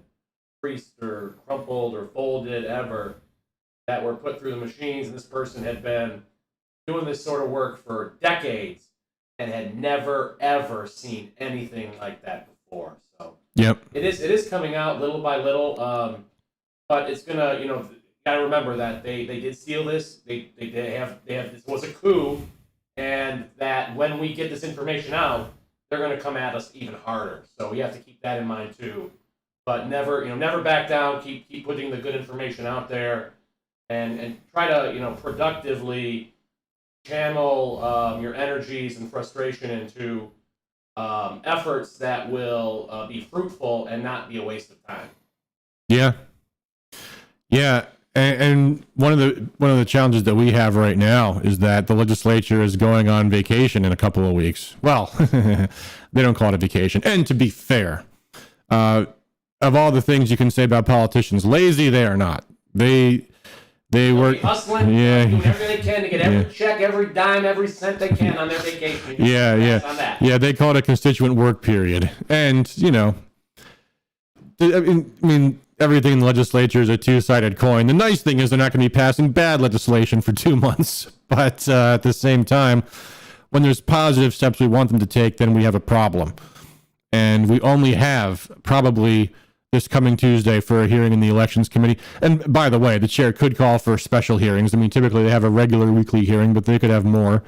creased or crumpled or folded ever, that were put through the machines, and this person had been doing this sort of work for decades and had never ever seen anything like that before. So yep, it is coming out little by little, but it's gonna, you gotta remember that they did steal this. They have this was a coup, and that when we get this information out, they're gonna come at us even harder. So we have to keep that in mind too. But never back down. Keep putting the good information out there, and try to productively channel your energies and frustration into efforts that will be fruitful and not be a waste of time. Yeah. And one of the challenges that we have right now is that the legislature is going on vacation in a couple of weeks. Well, they don't call it a vacation. And to be fair, of all the things you can say about politicians, lazy they are not. They work hustling, doing everything they can to get every check, every dime, every cent they can on their vacation. Yeah. They call it a constituent work period, and I mean, everything in the legislature is a two-sided coin. The nice thing is they're not going to be passing bad legislation for 2 months, but at the same time, when there's positive steps we want them to take, then we have a problem, and we only have probably this coming Tuesday for a hearing in the Elections Committee. And by the way, the chair could call for special hearings. I mean, typically they have a regular weekly hearing, but they could have more.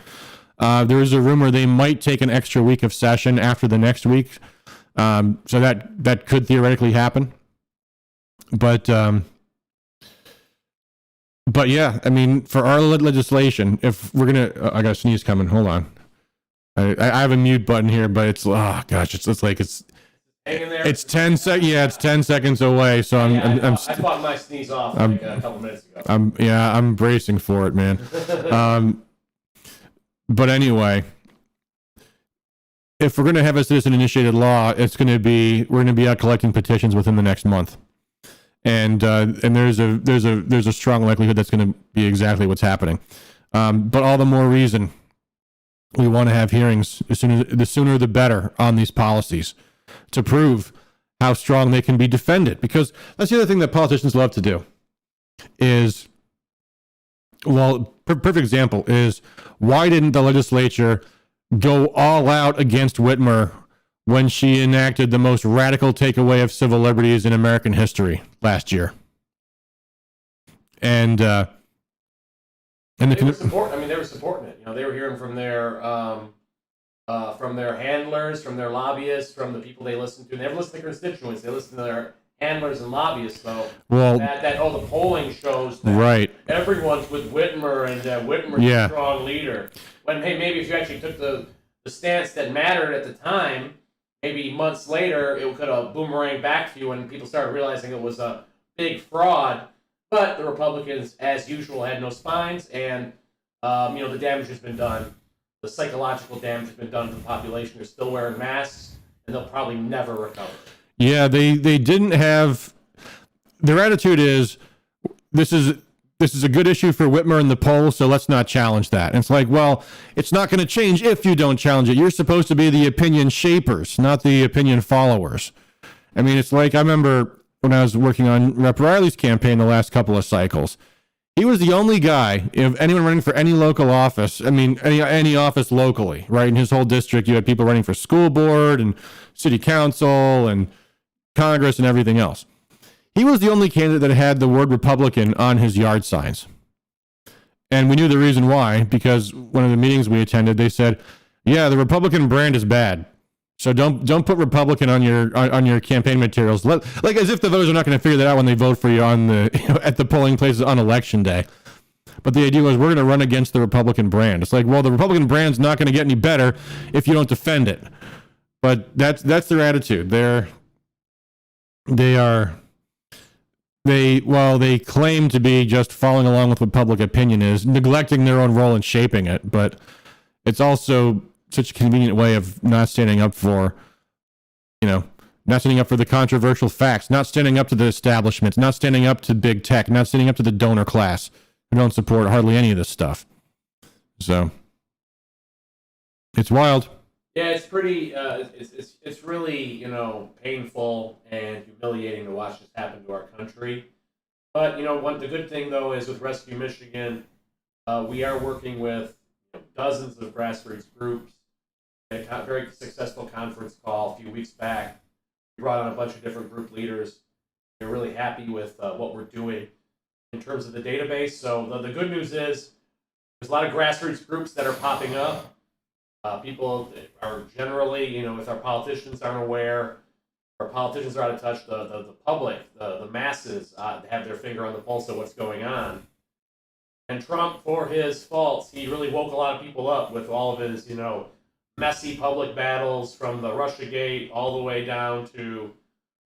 There is a rumor they might take an extra week of session after the next week. So that could theoretically happen. But yeah, I mean, for our legislation, if we're going to, I got a sneeze coming. Hold on. I have a mute button here, but it's, oh gosh, it's like, hang in there. It's 10 seconds. Yeah, it's 10 seconds away. So I fought my sneeze off a couple minutes ago. I'm bracing for it, man. But anyway, if we're going to have a citizen-initiated law, we're going to be out collecting petitions within the next month, and there's a strong likelihood that's going to be exactly what's happening. But all the more reason we want to have hearings the sooner the better on these policies, to prove how strong they can be defended. Because that's the other thing that politicians love to do is, well, perfect example is, why didn't the legislature go all out against Whitmer when she enacted the most radical takeaway of civil liberties in American history last year? And they were supporting it. They were hearing from their from their handlers, from their lobbyists, from the people they listen to. They never listen to constituents. They listen to their handlers and lobbyists. So the polling shows that everyone's with Whitmer and Whitmer's a strong leader. When maybe if you actually took the stance that mattered at the time, maybe months later it could have boomeranged back to you when people started realizing it was a big fraud. But the Republicans, as usual, had no spines, and the damage has been done. The psychological damage has been done to the population. They're still wearing masks, and they'll probably never recover. Yeah, they didn't have. Their attitude is, this is a good issue for Whitmer in the poll, so let's not challenge that. And it's like, well, it's not going to change if you don't challenge it. You're supposed to be the opinion shapers, not the opinion followers. I mean, it's like, I remember when I was working on Rep. Riley's campaign the last couple of cycles. He was the only guy, if anyone running for any local office, I mean, any office locally, right? In his whole district, you had people running for school board and city council and Congress and everything else. He was the only candidate that had the word Republican on his yard signs. And we knew the reason why, because one of the meetings we attended, they said, yeah, the Republican brand is bad. So don't put Republican on your campaign materials. Like as if the voters are not going to figure that out when they vote for you on at the polling places on election day. But the idea was we're going to run against the Republican brand. It's like, well, the Republican brand's not going to get any better if you don't defend it. But that's their attitude. They claim to be just following along with what public opinion is, neglecting their own role in shaping it, but it's also such a convenient way of not standing up for, not standing up for the controversial facts, not standing up to the establishment, not standing up to big tech, not standing up to the donor class who don't support hardly any of this stuff. So it's wild. Yeah, it's pretty. It's really painful and humiliating to watch this happen to our country. But the good thing though is with Rescue Michigan, we are working with dozens of grassroots groups. We had a very successful conference call a few weeks back. We brought on a bunch of different group leaders. We're really happy with what we're doing in terms of the database. So the good news is there's a lot of grassroots groups that are popping up. People are generally, if our politicians aren't aware, our politicians are out of touch, the public, the masses have their finger on the pulse of what's going on. And Trump, for his faults, he really woke a lot of people up with all of his, messy public battles from the Russiagate all the way down to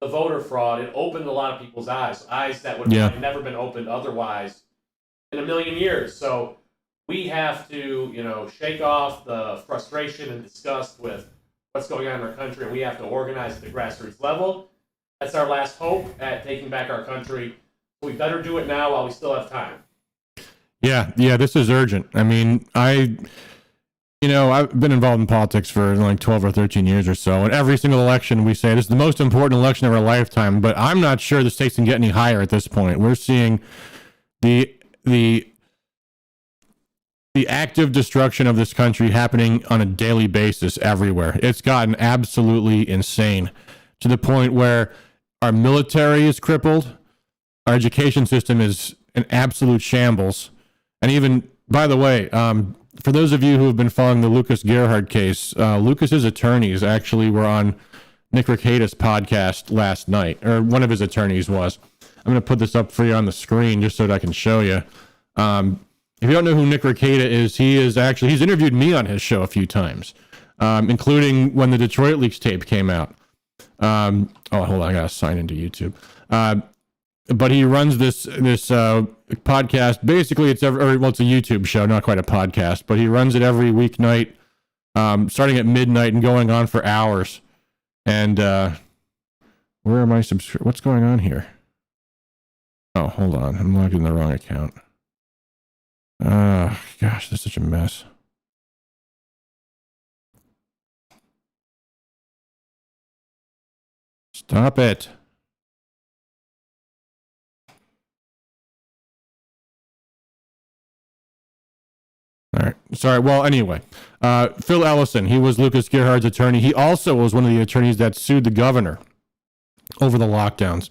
the voter fraud. It opened a lot of people's eyes that would have never been opened otherwise in a million years. So we have to, shake off the frustration and disgust with what's going on in our country, and we have to organize at the grassroots level. That's our last hope at taking back our country. We better do it now while we still have time. Yeah, this is urgent. I mean, I've been involved in politics for like 12 or 13 years or so, and every single election we say this is the most important election of our lifetime, but I'm not sure the stakes can get any higher at this point. We're seeing the active destruction of this country happening on a daily basis everywhere. It's gotten absolutely insane to the point where our military is crippled, our education system is an absolute shambles, and even, by the way, for those of you who have been following the Lucas Gerhardt case, Lucas's attorneys actually were on Nick Rekieta's podcast last night, or one of his attorneys was. I'm going to put this up for you on the screen just so that I can show you. If you don't know who Nick Rekieta is, he's interviewed me on his show a few times, including when the Detroit Leaks tape came out. Hold on, I got to sign into YouTube. But he runs this podcast. Basically, it's a YouTube show, not quite a podcast, but he runs it every weeknight, starting at midnight and going on for hours. And where are my what's going on here? Oh, hold on. I'm logged in the wrong account. Gosh, this is such a mess. Stop it. All right. Sorry. Well, anyway, Phil Ellison, he was Lucas Gerhardt's attorney. He also was one of the attorneys that sued the governor over the lockdowns.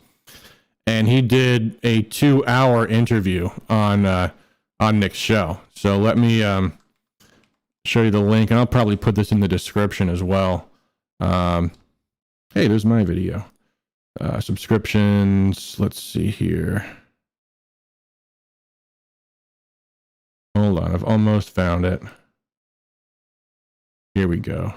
And he did a 2-hour interview on Nick's show. So let me show you the link, and I'll probably put this in the description as well. Hey, there's my video. Subscriptions. Let's see here. Hold on, I've almost found it. Here we go.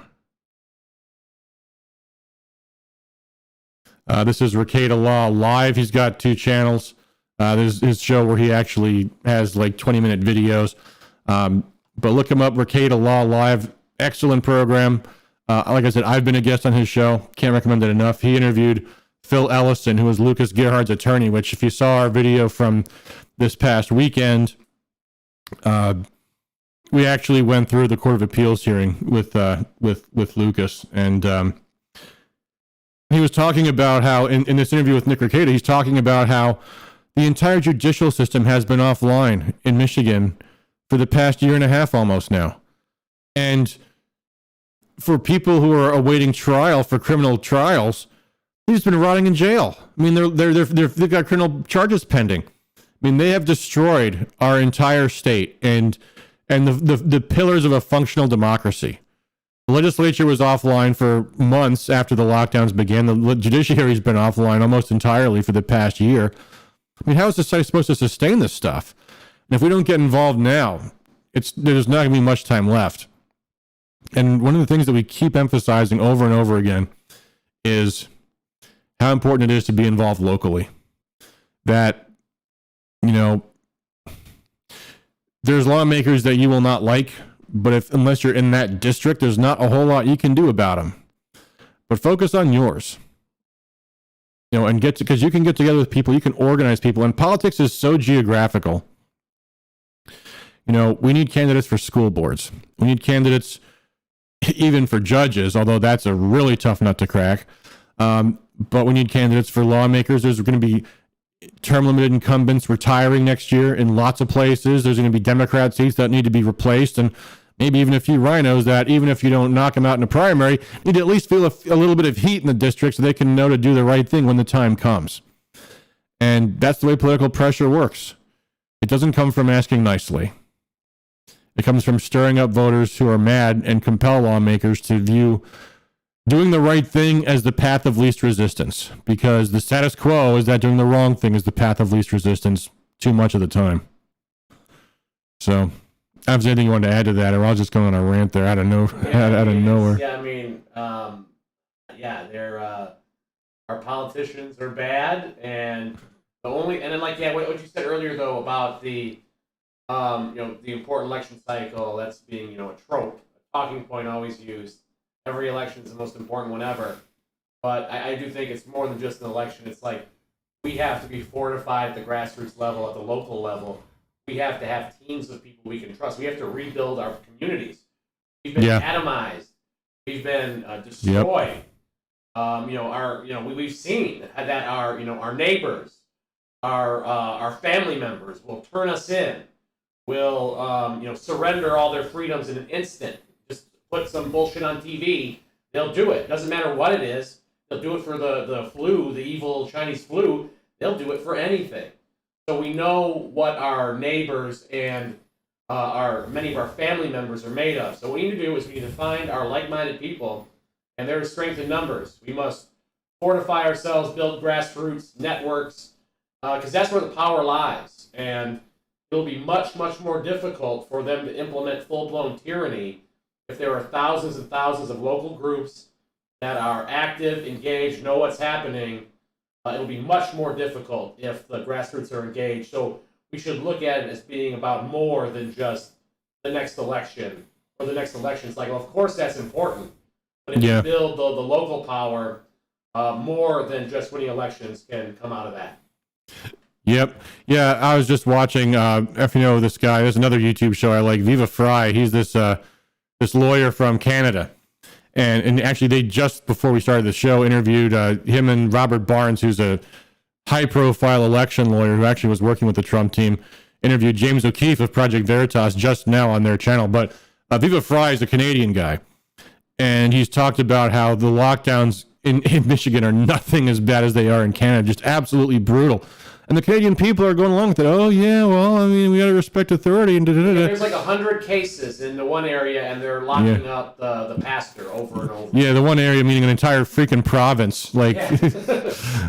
This is Ricada Law Live. He's got 2 channels. There's his show where he actually has like 20-minute videos. But look him up, Ricada Law Live. Excellent program. Like I said, I've been a guest on his show. Can't recommend it enough. He interviewed Phil Ellison, who was Lucas Gerhardt's attorney, which if you saw our video from this past weekend, we actually went through the Court of Appeals hearing with Lucas, and he was talking about how in this interview with Nick Ricada, he's talking about how the entire judicial system has been offline in Michigan for the past year and a half almost now. And for people who are awaiting trial for criminal trials, he's been rotting in jail. I mean, they've got criminal charges pending. I mean, they have destroyed our entire state and the pillars of a functional democracy. The legislature was offline for months after the lockdowns began. The judiciary's been offline almost entirely for the past year. I mean, how is society supposed to sustain this stuff? And if we don't get involved now, there's not going to be much time left. And one of the things that we keep emphasizing over and over again is how important it is to be involved locally. That, you know, there's lawmakers that you will not like, but unless you're in that district, there's not a whole lot you can do about them. But focus on yours. You know, and because you can get together with people, you can organize people, and politics is so geographical. You know, we need candidates for school boards. We need candidates even for judges, although that's a really tough nut to crack. But we need candidates for lawmakers. There's going to be term-limited incumbents retiring next year in lots of places. There's going to be Democrat seats that need to be replaced, and maybe even a few rhinos that, even if you don't knock them out in a primary, need to at least feel a little bit of heat in the district so they can know to do the right thing when the time comes. And that's the way political pressure works. It doesn't come from asking nicely. It comes from stirring up voters who are mad and compel lawmakers to view doing the right thing as the path of least resistance, because the status quo is that doing the wrong thing is the path of least resistance too much of the time. So, if there's anything you wanted to add to that, or I'll just go on a rant there out of nowhere. Yeah, I mean, our politicians are bad, and then what you said earlier though about the the important election cycle, that's being a trope, a talking point always used. Every election is the most important one ever. But I do think it's more than just an election. It's like we have to be fortified at the grassroots level, at the local level. We have to have teams of people we can trust. We have to rebuild our communities. We've been atomized. We've been destroyed. Yep. We've seen that our neighbors, our family members will turn us in, will surrender all their freedoms in an instant. Put some bullshit on TV, they'll do it. Doesn't matter what it is. They'll do it for the flu, the evil Chinese flu. They'll do it for anything. So we know what our neighbors and many of our family members are made of. So what we need to do is we need to find our like-minded people, and there is strength in numbers. We must fortify ourselves, build grassroots networks, because that's where the power lies. And it'll be much, much more difficult for them to implement full-blown tyranny if there are thousands and thousands of local groups that are active, engaged, know what's happening. It'll be much more difficult if the grassroots are engaged. So we should look at it as being about more than just the next election or the next election cycle. Of course, that's important. But if you build the local power, more than just winning elections can come out of that. Yep. Yeah, I was just watching, if you know this guy, there's another YouTube show I like, Viva Fry. He's this lawyer from Canada. And actually, they just before we started the show interviewed him and Robert Barnes, who's a high-profile election lawyer who actually was working with the Trump team, interviewed James O'Keefe of Project Veritas just now on their channel. But Viva Fry is a Canadian guy, and he's talked about how the lockdowns in Michigan are nothing as bad as they are in Canada, just absolutely brutal. And the Canadian people are going along with it. Oh, yeah, well, I mean, we got to respect authority. And there's like 100 cases in the one area, and they're locking up the pastor over and over. Yeah, the one area meaning an entire freaking province. Like,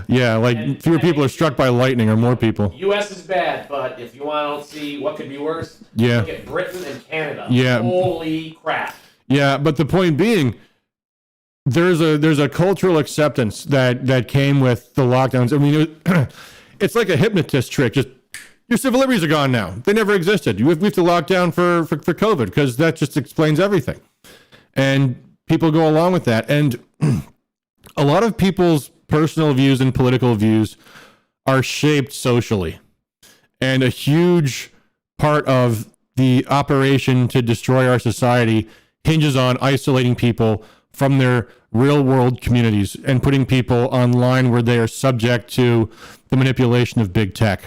yeah, like fewer people are struck by lightning or more people. U.S. is bad, but if you want to see what could be worse, look at Britain and Canada. Yeah. Holy crap. Yeah, but the point being, there's a cultural acceptance that came with the lockdowns. I mean, it's like a hypnotist trick. Just your civil liberties are gone now. They never existed. We have to lock down for COVID because that just explains everything. And people go along with that. And a lot of people's personal views and political views are shaped socially. And a huge part of the operation to destroy our society hinges on isolating people from their real world communities and putting people online where they are subject to the manipulation of big tech.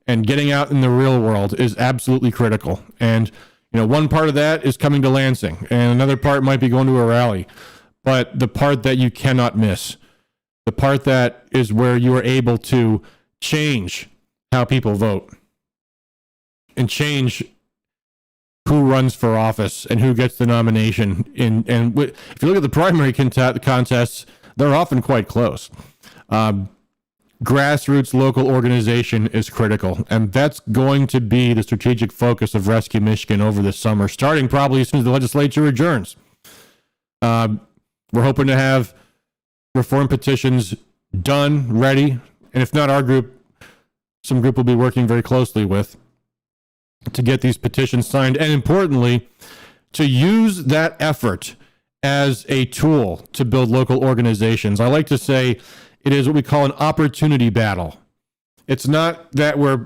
And getting out in the real world is absolutely critical. And, one part of that is coming to Lansing, and another part might be going to a rally. But the part that you cannot miss, the part that is where you are able to change how people vote and change who runs for office and who gets the nomination. And if you look at the primary contests, they're often quite close. Grassroots local organization is critical, and that's going to be the strategic focus of Rescue Michigan over this summer, starting probably as soon as the legislature adjourns. We're hoping to have reform petitions done, ready, and if not our group, some group will be working very closely with to get these petitions signed, and importantly, to use that effort as a tool to build local organizations. I like to say it is what we call an opportunity battle. It's not that we're,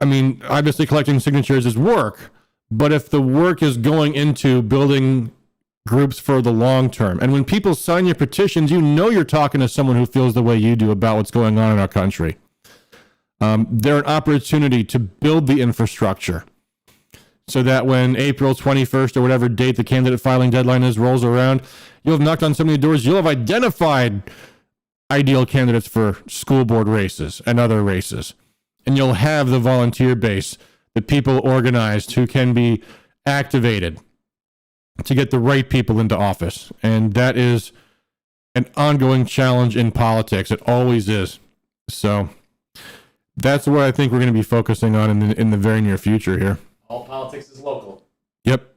obviously collecting signatures is work, but if the work is going into building groups for the long term, and when people sign your petitions, you're talking to someone who feels the way you do about what's going on in our country. They're an opportunity to build the infrastructure so that when April 21st or whatever date the candidate filing deadline is rolls around, you'll have knocked on so many doors, you'll have identified ideal candidates for school board races and other races. And you'll have the volunteer base, the people organized who can be activated to get the right people into office. And that is an ongoing challenge in politics. It always is. So that's what I think we're going to be focusing on in the very near future here. All politics is local. Yep.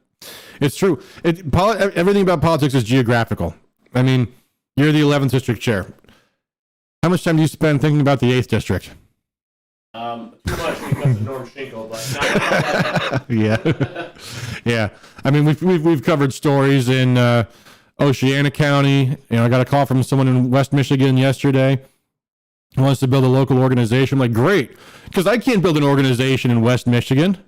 It's true. Everything about politics is geographical. I mean, you're the 11th district chair. How much time do you spend thinking about the 8th district? Too much because of Norm Schinkel, but not yeah. Yeah. I mean, we've covered stories in Oceana County. I got a call from someone in West Michigan yesterday who wants to build a local organization. I'm like, great, because I can't build an organization in West Michigan.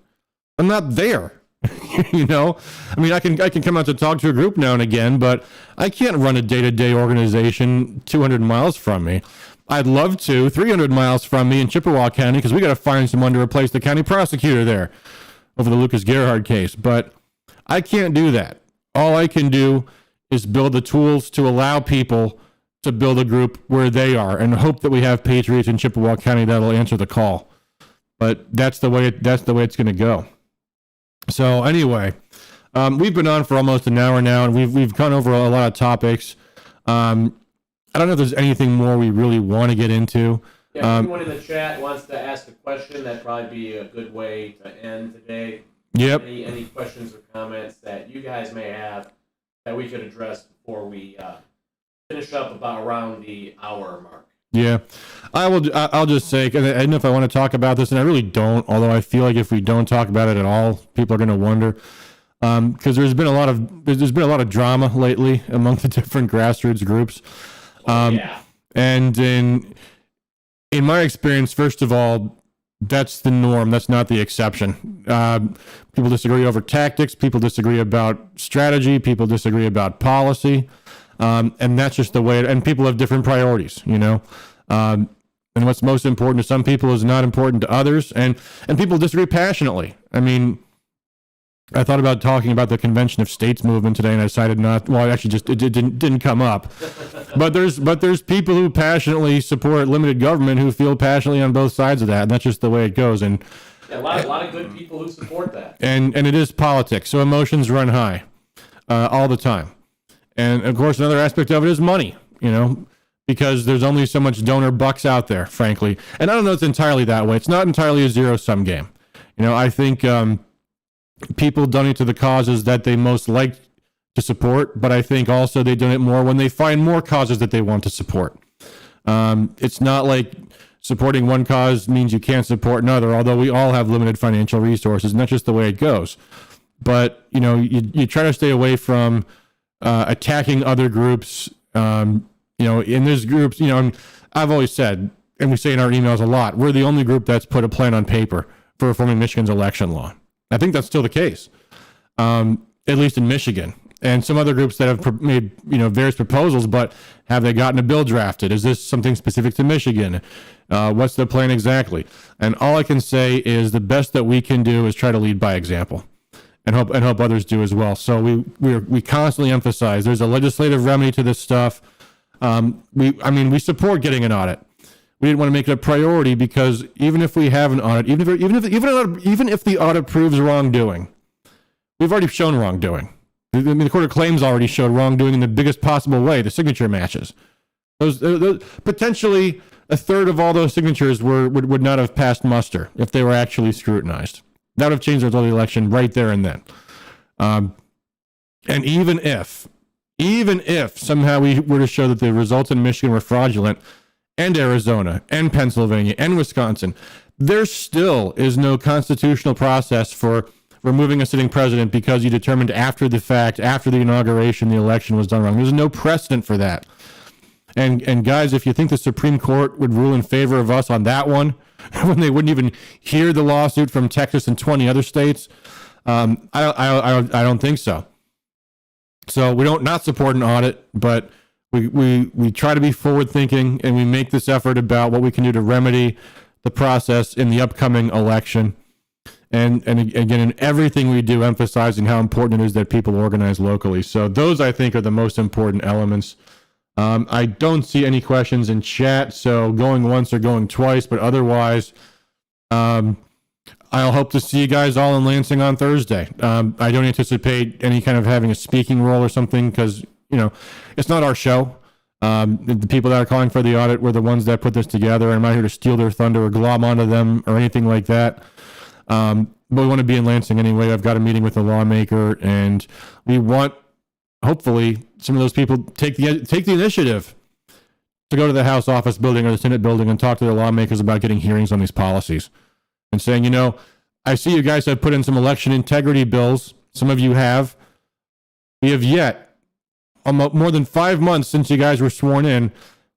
I'm not there. I mean, I can come out to talk to a group now and again, but I can't run a day-to-day organization 200 miles from me. I'd love to, 300 miles from me in Chippewa County, because we got to find someone to replace the county prosecutor there over the Lucas Gerhard case. But I can't do that. All I can do is build the tools to allow people to build a group where they are, and hope that we have patriots in Chippewa County that'll answer the call. But that's the way it's going to go. So anyway, we've been on for almost an hour now, and we've gone over a lot of topics. I don't know if there's anything more we really want to get into. Yeah, if anyone in the chat wants to ask a question, that'd probably be a good way to end today. Yep. Any questions or comments that you guys may have that we could address before we finish up about around the hour mark. Yeah, I'll just say, because I don't know if I want to talk about this, and I really don't, although I feel like if we don't talk about it at all, people are going to wonder. Because there's been a lot of drama lately among the different grassroots groups. Yeah. And in my experience, first of all, that's the norm. That's not the exception. People disagree over tactics. People disagree about strategy. People disagree about policy. And that's just the way and people have different priorities, and what's most important to some people is not important to others. And people disagree passionately. I mean, I thought about talking about the Convention of States movement today, and I decided not. Well, actually, just it didn't come up. But there's people who passionately support limited government who feel passionately on both sides of that, and that's just the way it goes. And yeah, a lot of good people who support that. And it is politics, so emotions run high all the time. And of course, another aspect of it is money. Because there's only so much donor bucks out there, frankly. And I don't know it's entirely that way. It's not entirely a zero-sum game. I think people donate to the causes that they most like to support, but I think also they donate more when they find more causes that they want to support. It's not like supporting one cause means you can't support another, although we all have limited financial resources, and that's just the way it goes. But, you try to stay away from attacking other groups. In those groups, I've always said, and we say in our emails a lot, we're the only group that's put a plan on paper for reforming Michigan's election law. I think that's still the case, at least in Michigan. And some other groups that have made, various proposals, but have they gotten a bill drafted? Is this something specific to Michigan? What's the plan exactly? And all I can say is the best that we can do is try to lead by example, and hope others do as well. So we constantly emphasize there's a legislative remedy to this stuff. We support getting an audit. We didn't want to make it a priority because even if we have an audit, even if the audit proves wrongdoing, we've already shown wrongdoing. The Court of Claims already showed wrongdoing in the biggest possible way, the signature matches. Those potentially a third of all those signatures would not have passed muster if they were actually scrutinized. That would have changed the result of the election right there and then. And even if somehow we were to show that the results in Michigan were fraudulent, and Arizona, and Pennsylvania, and Wisconsin, there still is no constitutional process for removing a sitting president because you determined after the fact, after the inauguration, the election was done wrong. There's no precedent for that. And guys, if you think the Supreme Court would rule in favor of us on that one, when they wouldn't even hear the lawsuit from Texas and 20 other states, I don't think so. So we don't not support an audit, but we try to be forward thinking, and we make this effort about what we can do to remedy the process in the upcoming election. And again, in everything we do, emphasizing how important it is that people organize locally. So those, I think, are the most important elements. I don't see any questions in chat, so going once or going twice, but otherwise, I'll hope to see you guys all in Lansing on Thursday. I don't anticipate any kind of having a speaking role or something because, it's not our show. The people that are calling for the audit were the ones that put this together. I'm not here to steal their thunder or glom onto them or anything like that. But we want to be in Lansing anyway. I've got a meeting with a lawmaker, and we want, hopefully, some of those people take the initiative to go to the House office building or the Senate building and talk to their lawmakers about getting hearings on these policies and saying, I see you guys have put in some election integrity bills. Some of you have. We have yet, more than 5 months since you guys were sworn in,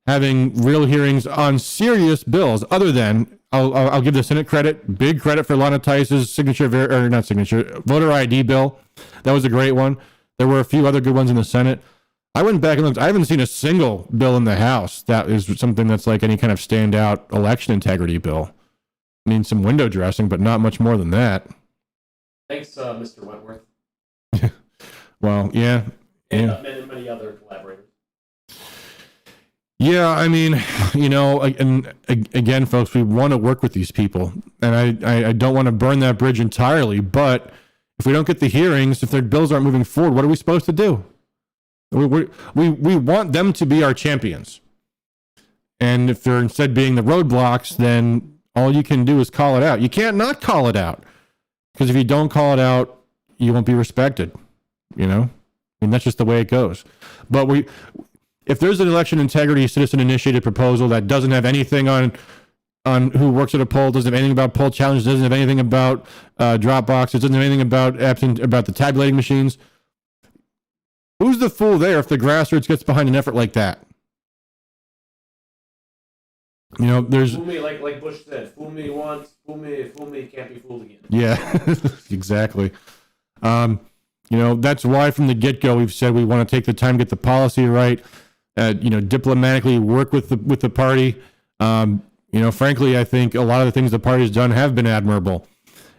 having real hearings on serious bills other than, I'll give the Senate credit, big credit for Lana Tice's voter ID bill. That was a great one. There were a few other good ones in the Senate. I went back and looked. I haven't seen a single bill in the House that is something that's like any kind of standout election integrity bill. I mean, some window dressing, but not much more than that. Thanks, Mr. Wentworth. Well, yeah. And many other collaborators. Yeah, I mean, and again, folks, we want to work with these people, and I don't want to burn that bridge entirely, but if we don't get the hearings, if their bills aren't moving forward, what are we supposed to do? We want them to be our champions. And if they're instead being the roadblocks, then all you can do is call it out. You can't not call it out, because if you don't call it out, you won't be respected, I mean, that's just the way it goes. But if there's an election integrity citizen-initiated proposal that doesn't have anything on who works at a poll, doesn't have anything about poll challenges, doesn't have anything about drop boxes, doesn't have anything about the tabulating machines, who's the fool there if the grassroots gets behind an effort like that? There's fool me, like Bush said, fool me once, fool me, can't be fooled again. Yeah, exactly. That's why from the get-go we've said we want to take the time to get the policy right, diplomatically work with the party. Frankly, I think a lot of the things the party's done have been admirable.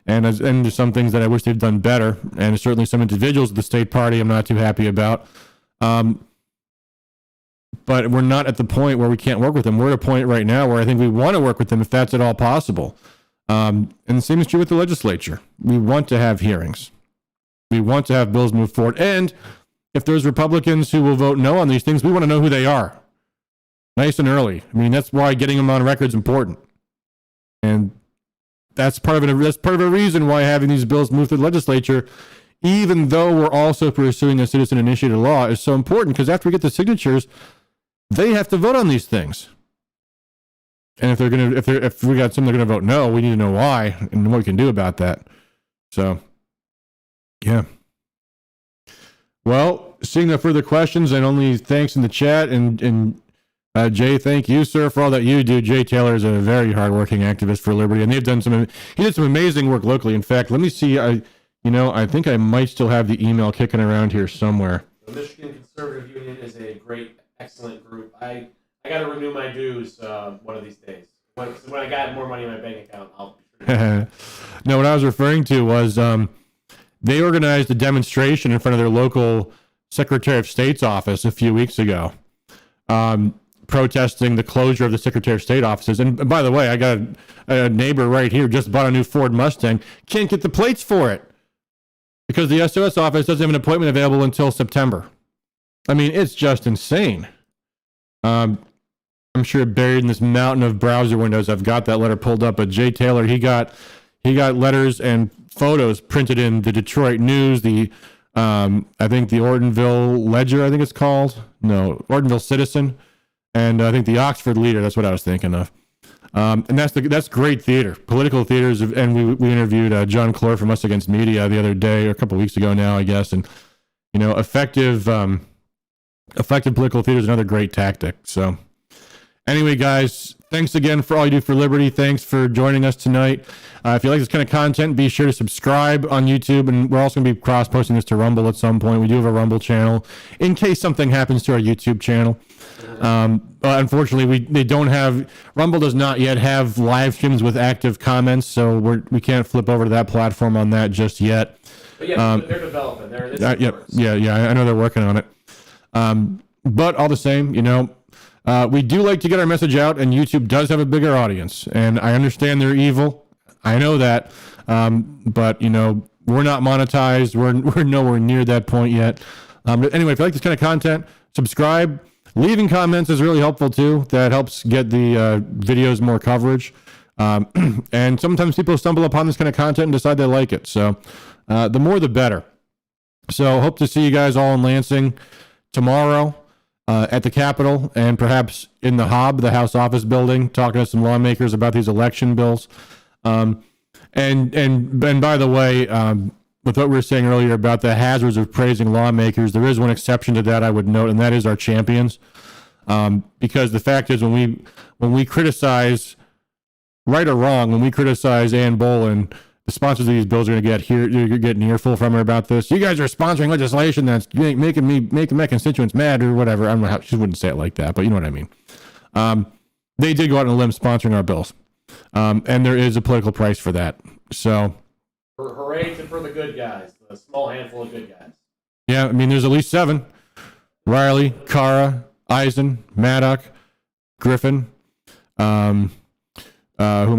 And there's some things that I wish they've done better. And there's certainly some individuals of the state party I'm not too happy about. But we're not at the point where we can't work with them. We're at a point right now where I think we want to work with them if that's at all possible. And the same is true with the legislature. We want to have hearings. We want to have bills move forward. And if there's Republicans who will vote no on these things, we want to know who they are. Nice and early. I mean, that's why getting them on record is important. And that's part of a reason why having these bills move through the legislature, even though we're also pursuing a citizen-initiated law, is so important, because after we get the signatures, they have to vote on these things. And if we got some they're gonna vote no, we need to know why and what we can do about that. So, yeah. Well, seeing no further questions and only thanks in the chat, and Jay, thank you, sir, for all that you do. Jay Taylor is a very hardworking activist for liberty, and he did some amazing work locally. In fact, let me see. I think I might still have the email kicking around here somewhere. The Michigan Conservative Union is a great, excellent group. I got to renew my dues one of these days. When I got more money in my bank account, I'll be sure to. No, what I was referring to was they organized a demonstration in front of their local Secretary of State's office a few weeks ago, protesting the closure of the Secretary of State offices. And by the way, I got a neighbor right here just bought a new Ford Mustang, can't get the plates for it because the SOS office doesn't have an appointment available until September. I mean, it's just insane. I'm sure buried in this mountain of browser windows, I've got that letter pulled up. But Jay Taylor, he got letters and photos printed in the Detroit News, I think the Ortonville Ledger, I think it's called. No, Ortonville Citizen, and I think the Oxford Leader. That's what I was thinking of. And that's great theater, political theaters. And we interviewed John Clore from Us Against Media the other day, or a couple of weeks ago now, I guess. And effective political theater is another great tactic. So anyway, guys, thanks again for all you do for liberty. Thanks for joining us tonight. If you like this kind of content, be sure to subscribe on YouTube, and we're also going to be cross-posting this to Rumble at some point. We do have a Rumble channel in case something happens to our YouTube channel. Unfortunately, Rumble does not yet have live streams with active comments, so we can't flip over to that platform on that just yet. But yeah, they're developing. Yeah, I know they're working on it. But all the same, we do like to get our message out, and YouTube does have a bigger audience, and I understand they're evil. I know that, but we're not monetized. We're nowhere near that point yet. But anyway, if you like this kind of content, subscribe. Leaving comments is really helpful too. That helps get the videos more coverage. And sometimes people stumble upon this kind of content and decide they like it. So the more, the better. So hope to see you guys all in Lansing tomorrow. At the Capitol, and perhaps in the Hob, the House Office Building, talking to some lawmakers about these election bills. And by the way, with what we were saying earlier about the hazards of praising lawmakers, there is one exception to that I would note, and that is our champions. Because the fact is, when we criticize, right or wrong, when we criticize Ann Boland, the sponsors of these bills are going to get an earful from her about this. You guys are sponsoring legislation that's making my constituents mad or whatever. I don't know how, she wouldn't say it like that, but you know what I mean. They did go out on a limb sponsoring our bills. And there is a political price for that. So hooray for the good guys, the small handful of good guys. Yeah, I mean, there's at least 7. Riley, Cara, Eisen, Maddock, Griffin, who am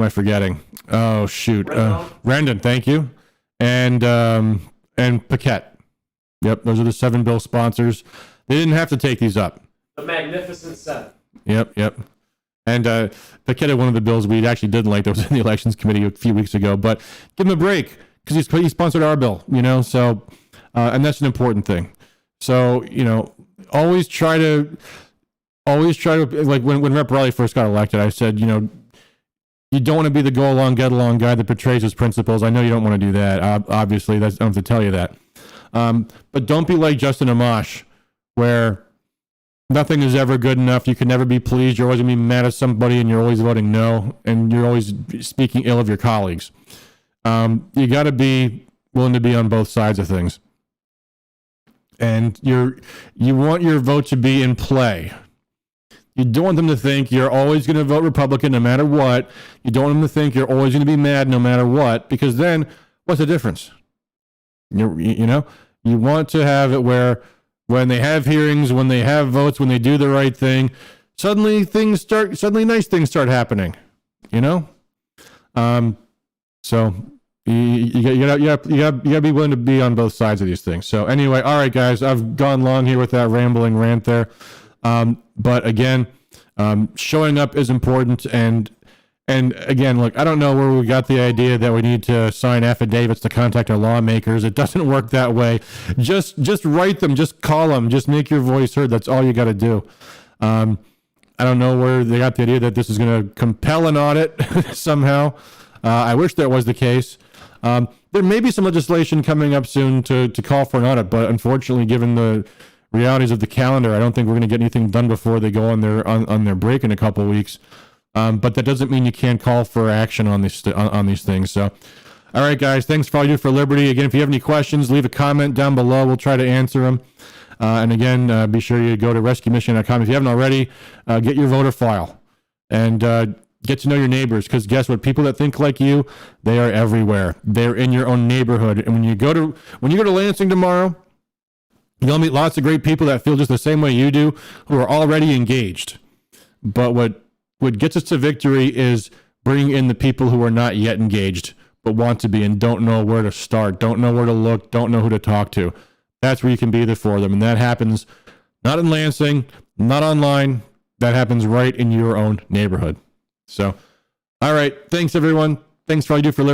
I forgetting? Oh, shoot. Rendon, thank you. And Paquette. Yep, those are the 7 bill sponsors. They didn't have to take these up. The Magnificent 7. Yep. And Paquette had one of the bills we actually didn't like that was in the Elections Committee a few weeks ago. But give him a break because he sponsored our bill, so, and that's an important thing. So, always try to, like when Rep. Riley first got elected, I said, you don't want to be the go along, get along guy that betrays his principles. I know you don't want to do that. Obviously, I don't have to tell you that. But don't be like Justin Amash, where nothing is ever good enough. You can never be pleased. You're always going to be mad at somebody, and you're always voting no, and you're always speaking ill of your colleagues. You got to be willing to be on both sides of things. And you want your vote to be in play. You don't want them to think you're always going to vote Republican no matter what. You don't want them to think you're always going to be mad no matter what, because then what's the difference? You know, you want to have it where when they have hearings, when they have votes, when they do the right thing, suddenly nice things start happening, you know? So you gotta be willing to be on both sides of these things. So anyway, all right, guys, I've gone long here with that rambling rant there. But again, showing up is important. And again, look, I don't know where we got the idea that we need to sign affidavits to contact our lawmakers. It doesn't work that way. Just write them, just call them, just make your voice heard. That's all you got to do. I don't know where they got the idea that this is going to compel an audit somehow. I wish that was the case. There may be some legislation coming up soon to call for an audit, but unfortunately, given the realities of the calendar, I don't think we're going to get anything done before they go on their break in a couple of weeks. But that doesn't mean you can't call for action on these things. So, all right, guys, thanks for all you do for liberty. Again, if you have any questions, leave a comment down below. We'll try to answer them. And again, be sure you go to rescuemission.com. If you haven't already, get your voter file and get to know your neighbors, because guess what? People that think like you, they are everywhere. They're in your own neighborhood. And when you go to Lansing tomorrow, you'll meet lots of great people that feel just the same way you do, who are already engaged. But what gets us to victory is bringing in the people who are not yet engaged, but want to be and don't know where to start, don't know where to look, don't know who to talk to. That's where you can be there for them. And that happens not in Lansing, not online. That happens right in your own neighborhood. So, all right. Thanks, everyone. Thanks for all you do for liberty.